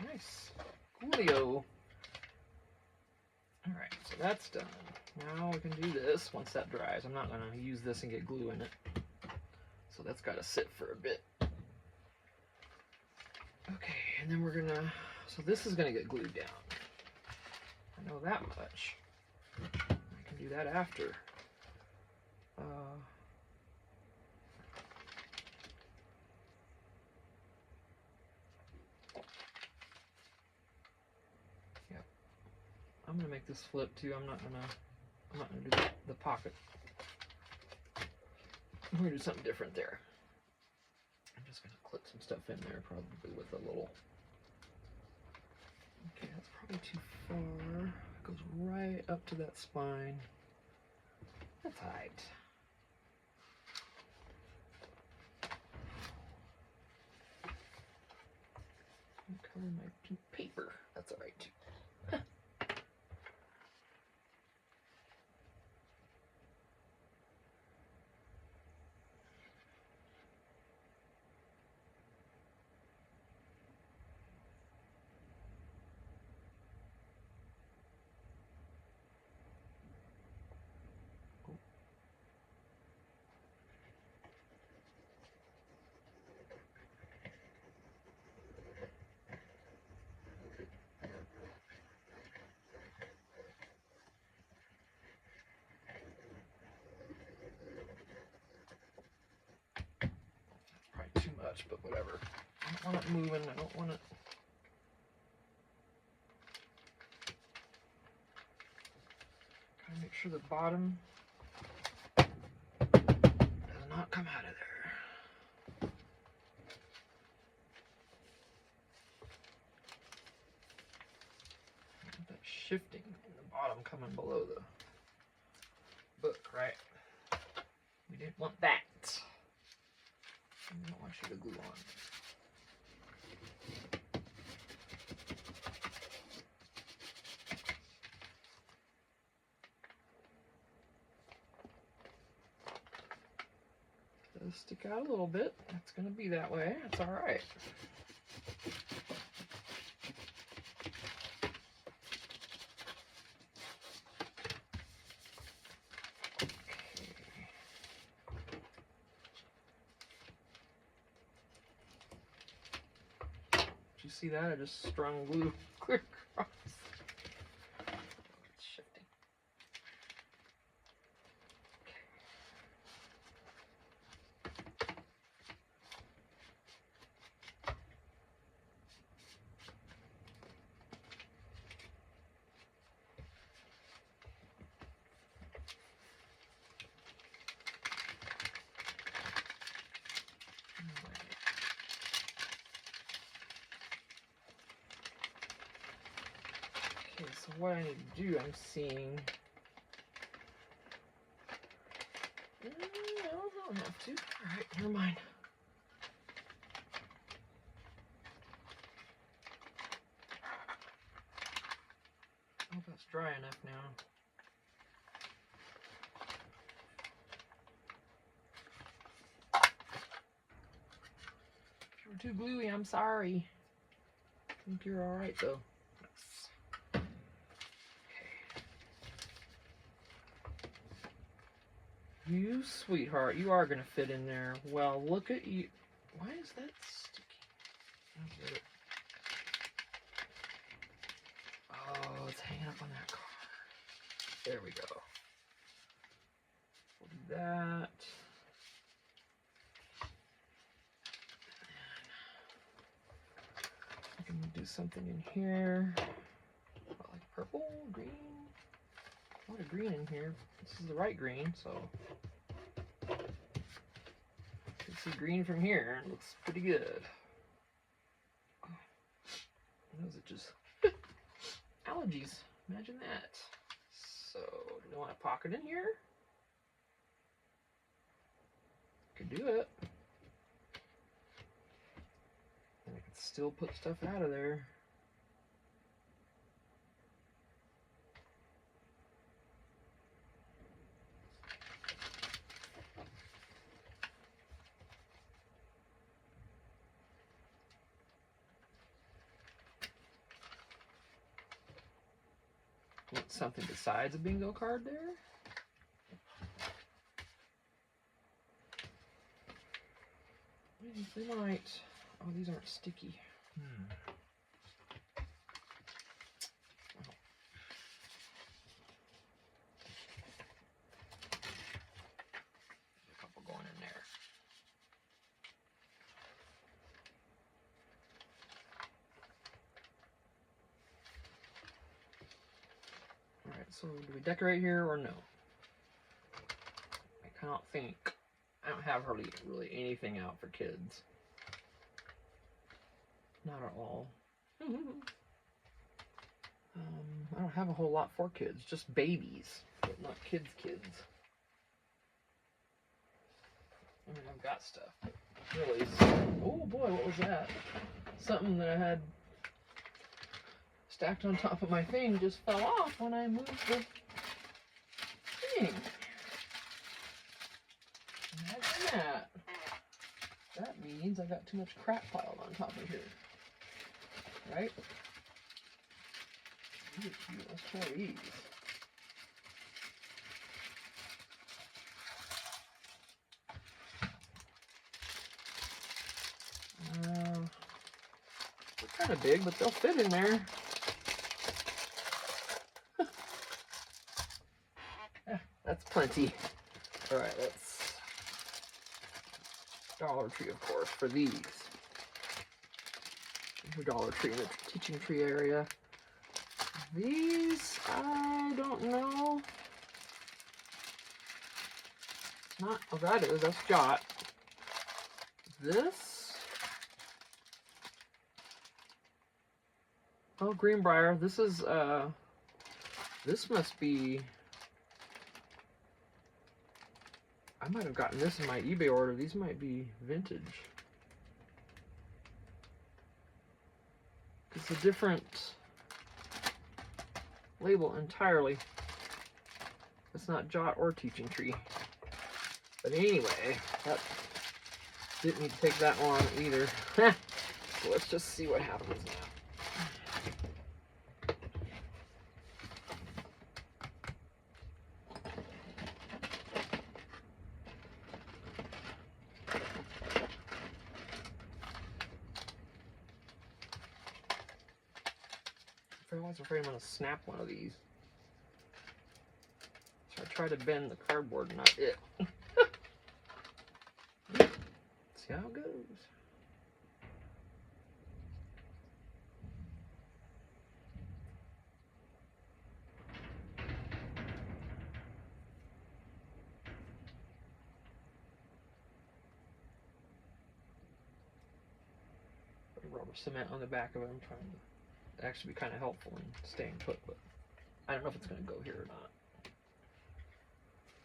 Nice. Coolio. Alright, so that's done. Now we can do this once that dries. I'm not going to use this and get glue in it. So that's got to sit for a bit. Okay, and then we're going to... So this is going to get glued down. I know that much. I can do that after. Yep. I'm going to make this flip too. I'm not going to do the pocket. I'm going to do something different there. I'm just going to clip some stuff in there, probably with a little... Okay, that's probably too far. It goes right up to that spine. That's right. Cover my paper. That's all right too. Too much, but whatever. I don't want it moving. I don't want it. Gotta make sure the bottom does not come out of there. That shifting in the bottom coming below the book, right? We didn't want that. I don't want you to glue on. Does stick out a little bit. It's going to be that way. It's all right. you see that? I just strung glue clear across. It's shifting. Okay, so what I need to do, I'm seeing. No, I don't have to. Alright, never mind. I hope that's dry enough now. If you were too gluey, I'm sorry. I think you're alright though. You sweetheart, you are gonna fit in there. Well, look at you. Why is that sticky? I'll get it. Oh, it's hanging up on that car. There we go. We'll do that. I can do something in here. Like purple, green. A lot of green in here. This is the right green, so. You can see green from here. It looks pretty good. Those are just allergies. Imagine that. So, do you want a pocket in here? Could do it. And I can still put stuff out of there. Want something besides a bingo card there? They might. Oh, these aren't sticky. A couple going in there. Alright, so do we decorate here or no? I cannot think. I don't have really anything out for kids. Not at all. I don't have a whole lot for kids, just babies, but not kids. I mean, I've got stuff, but really. Oh boy, what was that? Something that I had stacked on top of my thing just fell off when I moved the thing. Imagine that. That means I got too much crap piled on top of here. Right? These are cute. Let's try these. They're kind of big, but they'll fit in there. Yeah, that's plenty. All right, let's Dollar Tree, of course, for these. Dollar Tree in the teaching tree area. These, I don't know. It's not, oh, that is, that's Jot. This, oh, Greenbrier, this is, this must be, I might have gotten this in my eBay order. These might be vintage. It's a different label entirely. It's not Jot or Teaching Tree. But anyway, that didn't need to take that long either. So let's just see what happens now. I'm always afraid I'm going to snap one of these. So I try to bend the cardboard, not it. See how it goes. Rubber cement on the back of it. I'm trying to actually be kind of helpful in staying put, but I don't know if it's going to go here or not.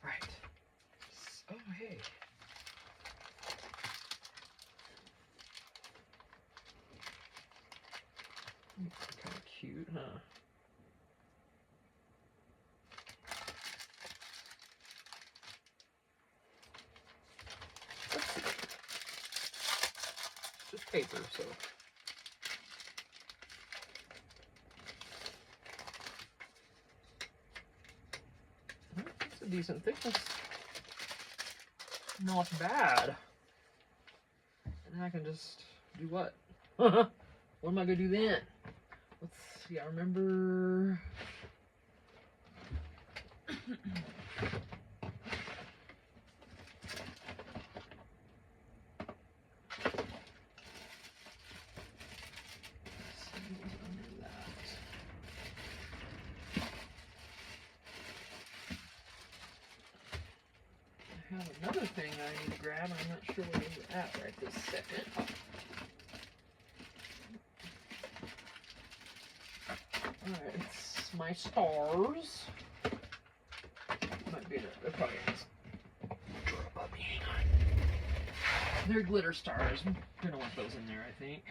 Right. Oh, hey. Kind of cute, huh? Let's see. Just paper, so. It's a decent thickness. Not bad. And I can just do what? What am I gonna do then? Let's see, I remember. I have another thing I need to grab. I'm not sure where it's at right this second. Alright, it's my stars. Might be they're probably drop up. Hang on. They're glitter stars. I'm gonna want those in there, I think.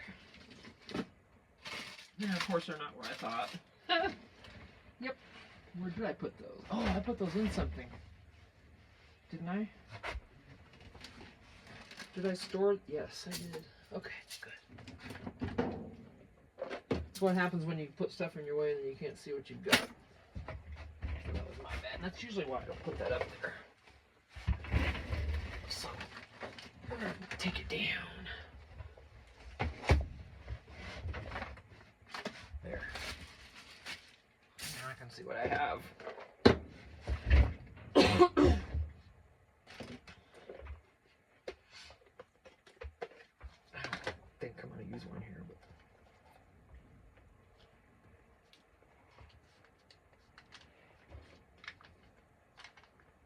And of course they're not where I thought. Yep. Where did I put those? Oh, I put those in something. Didn't I? Did I store? Yes, I did. Okay, good. That's what happens when you put stuff in your way and you can't see what you've got. So that was my bad. And that's usually why I don't put that up there. So, we're going to take it down. There. Now I can see what I have. I think I'm going to use one here, but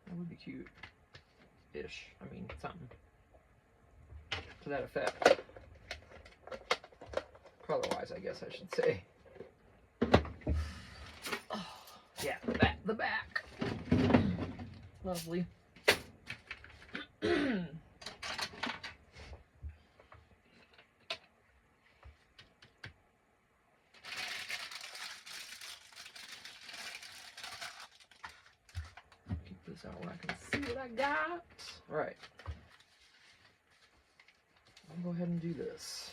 that would be cute-ish. I mean, something to that effect. Color-wise, I guess I should say. Oh, yeah, the back. Lovely. Keep this out where I can see what I got. All right. I'll go ahead and do this.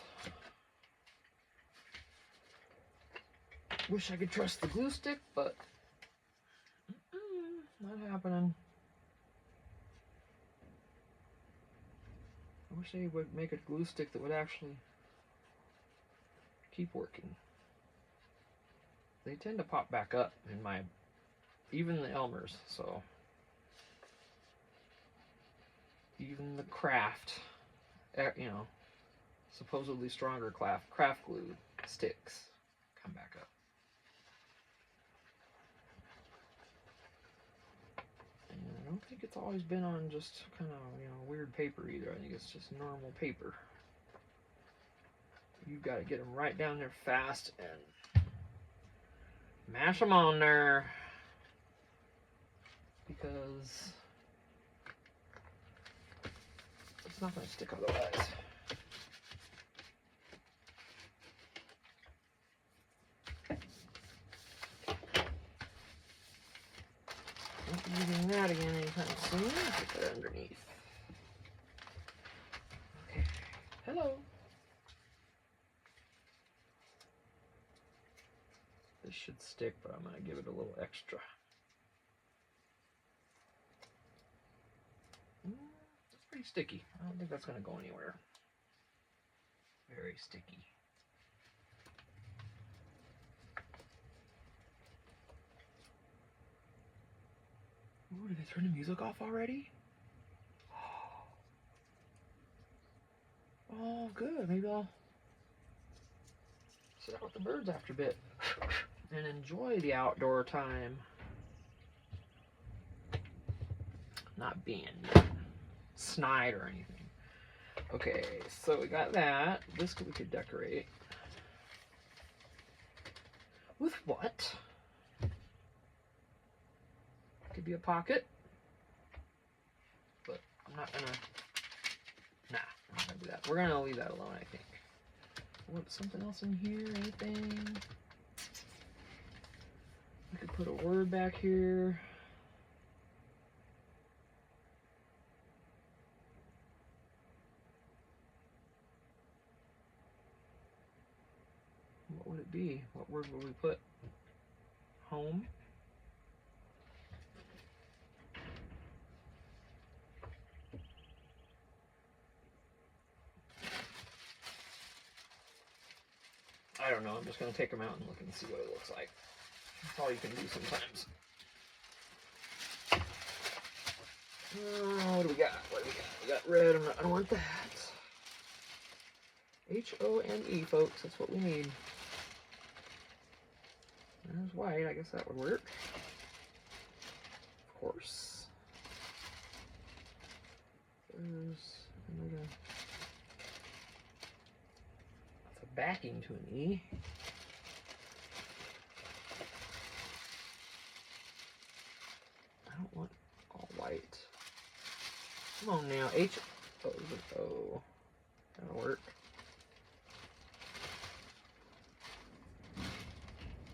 Wish I could trust the glue stick, but not happening. I wish they would make a glue stick that would actually keep working. They tend to pop back up in my, even the Elmer's, so. Even the Craft, you know, supposedly stronger craft glue sticks come back up. And I don't think it's always been on just kind of, you know, weird paper either. I think it's just normal paper. You've got to get them right down there fast and mash them on there, because it's not going to stick otherwise. Won't be using that again anytime soon. Put that underneath. Okay. Hello. This should stick, but I'm going to give it a little extra. It's pretty sticky. I don't think that's going to go anywhere. Very sticky. Ooh, did they turn the music off already? Oh, good. Maybe I'll sit out with the birds after a bit and enjoy the outdoor time. Not being snide or anything. Okay, so we got that. This we could decorate. With what? Could be a pocket. But I'm not gonna... Nah, I'm not gonna do that. We're gonna leave that alone, I think. What, something else in here? Anything? We could put a word back here. What would it be? What word would we put? Home? I don't know. I'm just going to take them out and look and see what it looks like. That's all you can do sometimes. What do we got? What do we got? We got red. I don't want that. H-O-M-E, folks. That's what we need. There's white. I guess that would work. Of course. There's another... That's a backing to an E. I don't want all white. Come on now. H-O. That'll work.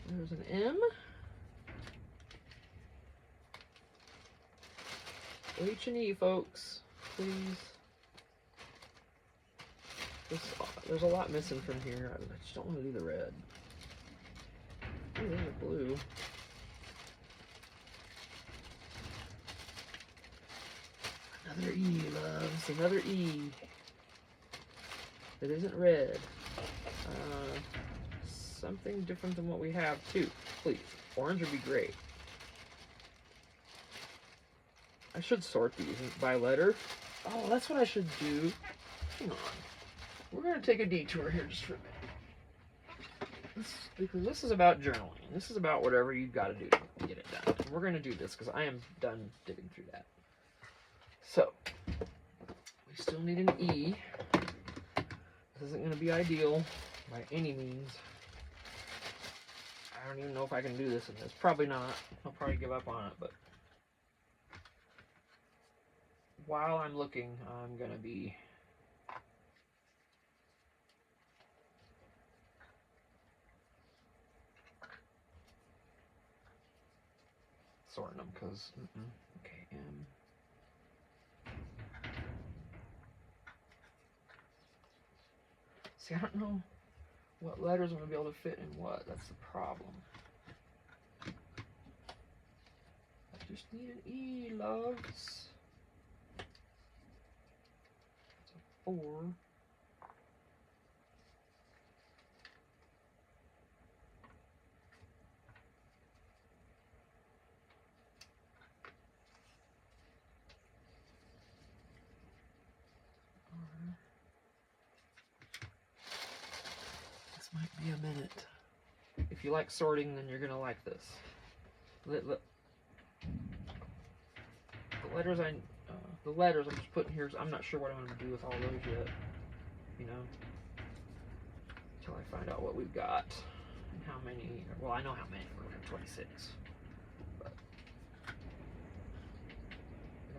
There's an M. H and E, folks. Please. There's a lot missing from here. I just don't want to do the red. Oh, there's a blue. Another E, loves. Another E. That isn't red. Something different than what we have, too. Please. Orange would be great. I should sort these by letter. Oh, that's what I should do. Hang on. We're going to take a detour here just for a minute. Because this is about journaling. This is about whatever you've got to do to get it done. And we're going to do this because I am done digging through that. So, we still need an E. This isn't going to be ideal by any means. I don't even know if I can do this in this. Probably not. I'll probably give up on it, but while I'm looking, I'm going to be sorting them because, okay, M. See, I don't know what letters I'm going to be able to fit in what. That's the problem. I just need an E, loves. That's a 4. This might be a minute. If you like sorting, then you're going to like this. The letters I'm just putting here, I'm not sure what I'm going to do with all those yet, you know, until I find out what we've got and how many. Well, I know how many. We're going to have 26, but I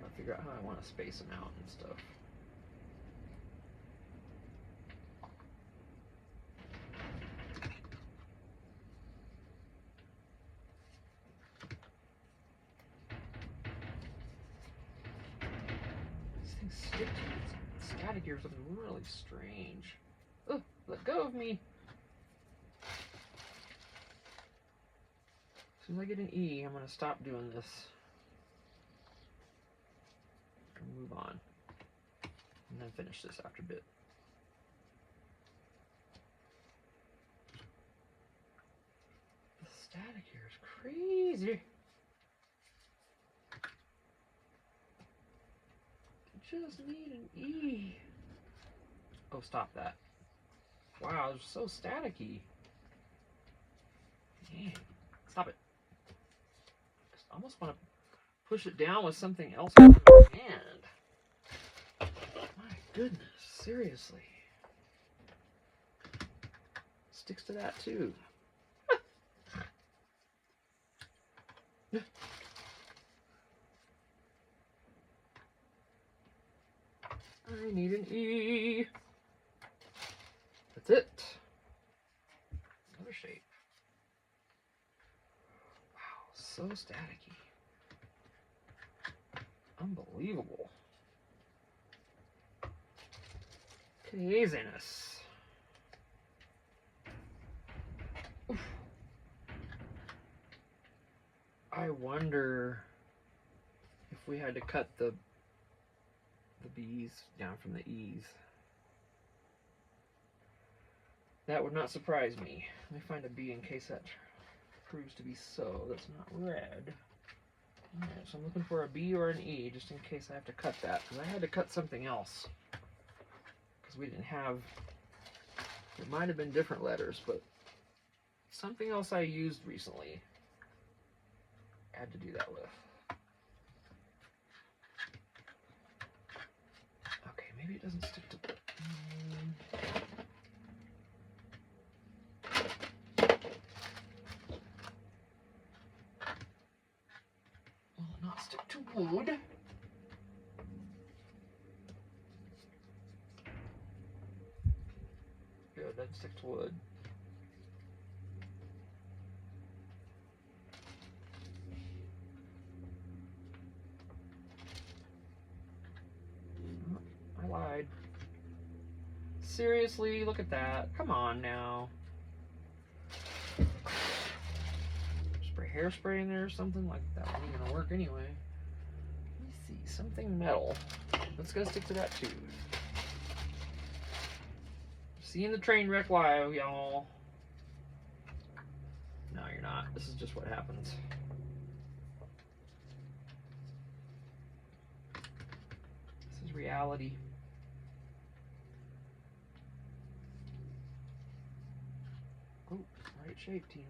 got to figure out how I want to space them out and stuff. These things stick to it. Static here is something really strange. Oh, let go of me. As soon as I get an E, I'm going to stop doing this and move on. And then finish this after a bit. The static here is crazy. just need an E. Oh, stop that. Wow, it's so staticky. Dang. Stop it. I almost want to push it down with something else in my hand. My goodness, seriously. Sticks to that too. I need an E. That's it. Another shape. Wow, so staticky. Unbelievable. Craziness. Oof. I wonder if we had to cut the B's down from the E's. That would not surprise me. Let me find a B in case that proves to be so. That's not red. Alright, so I'm looking for a B or an E just in case I have to cut that. Because I had to cut something else. Because we didn't have... It might have been different letters, but something else I used recently. I had to do that with. Okay, maybe it doesn't stick to... Will it not stick to wood? Good, it doesn't stick to wood. Oh, I lied. Seriously, look at that. Come on now. Spray hairspray in there or something? Like that wasn't gonna work anyway. Let me see, something metal. Let's go stick to that too. Seeing the train wreck live, y'all. No, you're not. This is just what happens. This is reality. Oh, right shape, Tina.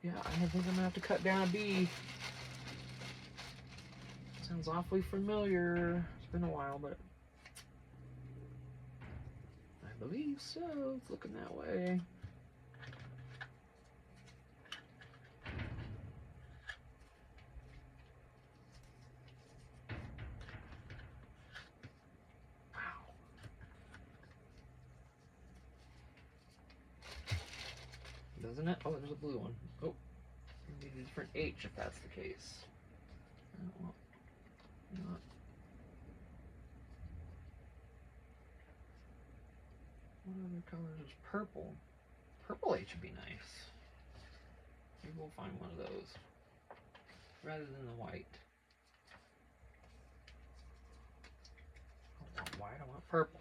Yeah, I think I'm gonna have to cut down a B. Sounds awfully familiar. It's been a while, but I believe so. It's looking that way. Wow. Doesn't it? Oh, there's a blue one. Oh, maybe a different H if that's the case. Well, not. What other colors is purple? Purple H would be nice. Maybe we'll find one of those rather than the white. I don't want white, I want purple.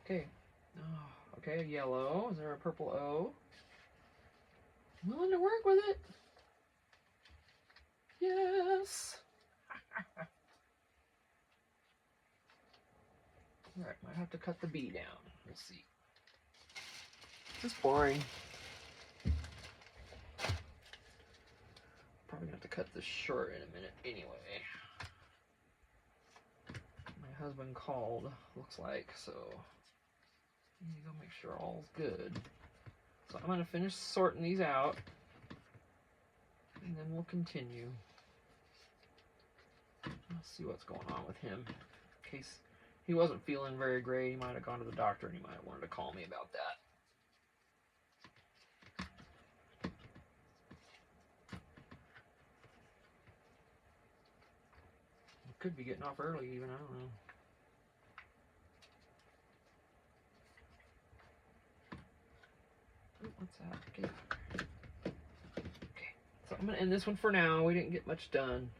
Okay. Oh, okay, yellow. Is there a purple O? I'm willing to work with it. Yes. Alright, might have to cut the B down. We'll see. This is boring. Probably gonna have to cut this short in a minute anyway. My husband called, looks like, so I need to go make sure all's good. So I'm gonna finish sorting these out and then we'll continue. Let's see what's going on with him. In case he wasn't feeling very great, he might have gone to the doctor and he might have wanted to call me about that. He could be getting off early even, I don't know. Ooh, what's that? Okay. Okay, so So I'm going to end this one for now. We didn't get much done,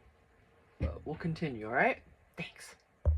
but we'll continue, all right? Thanks.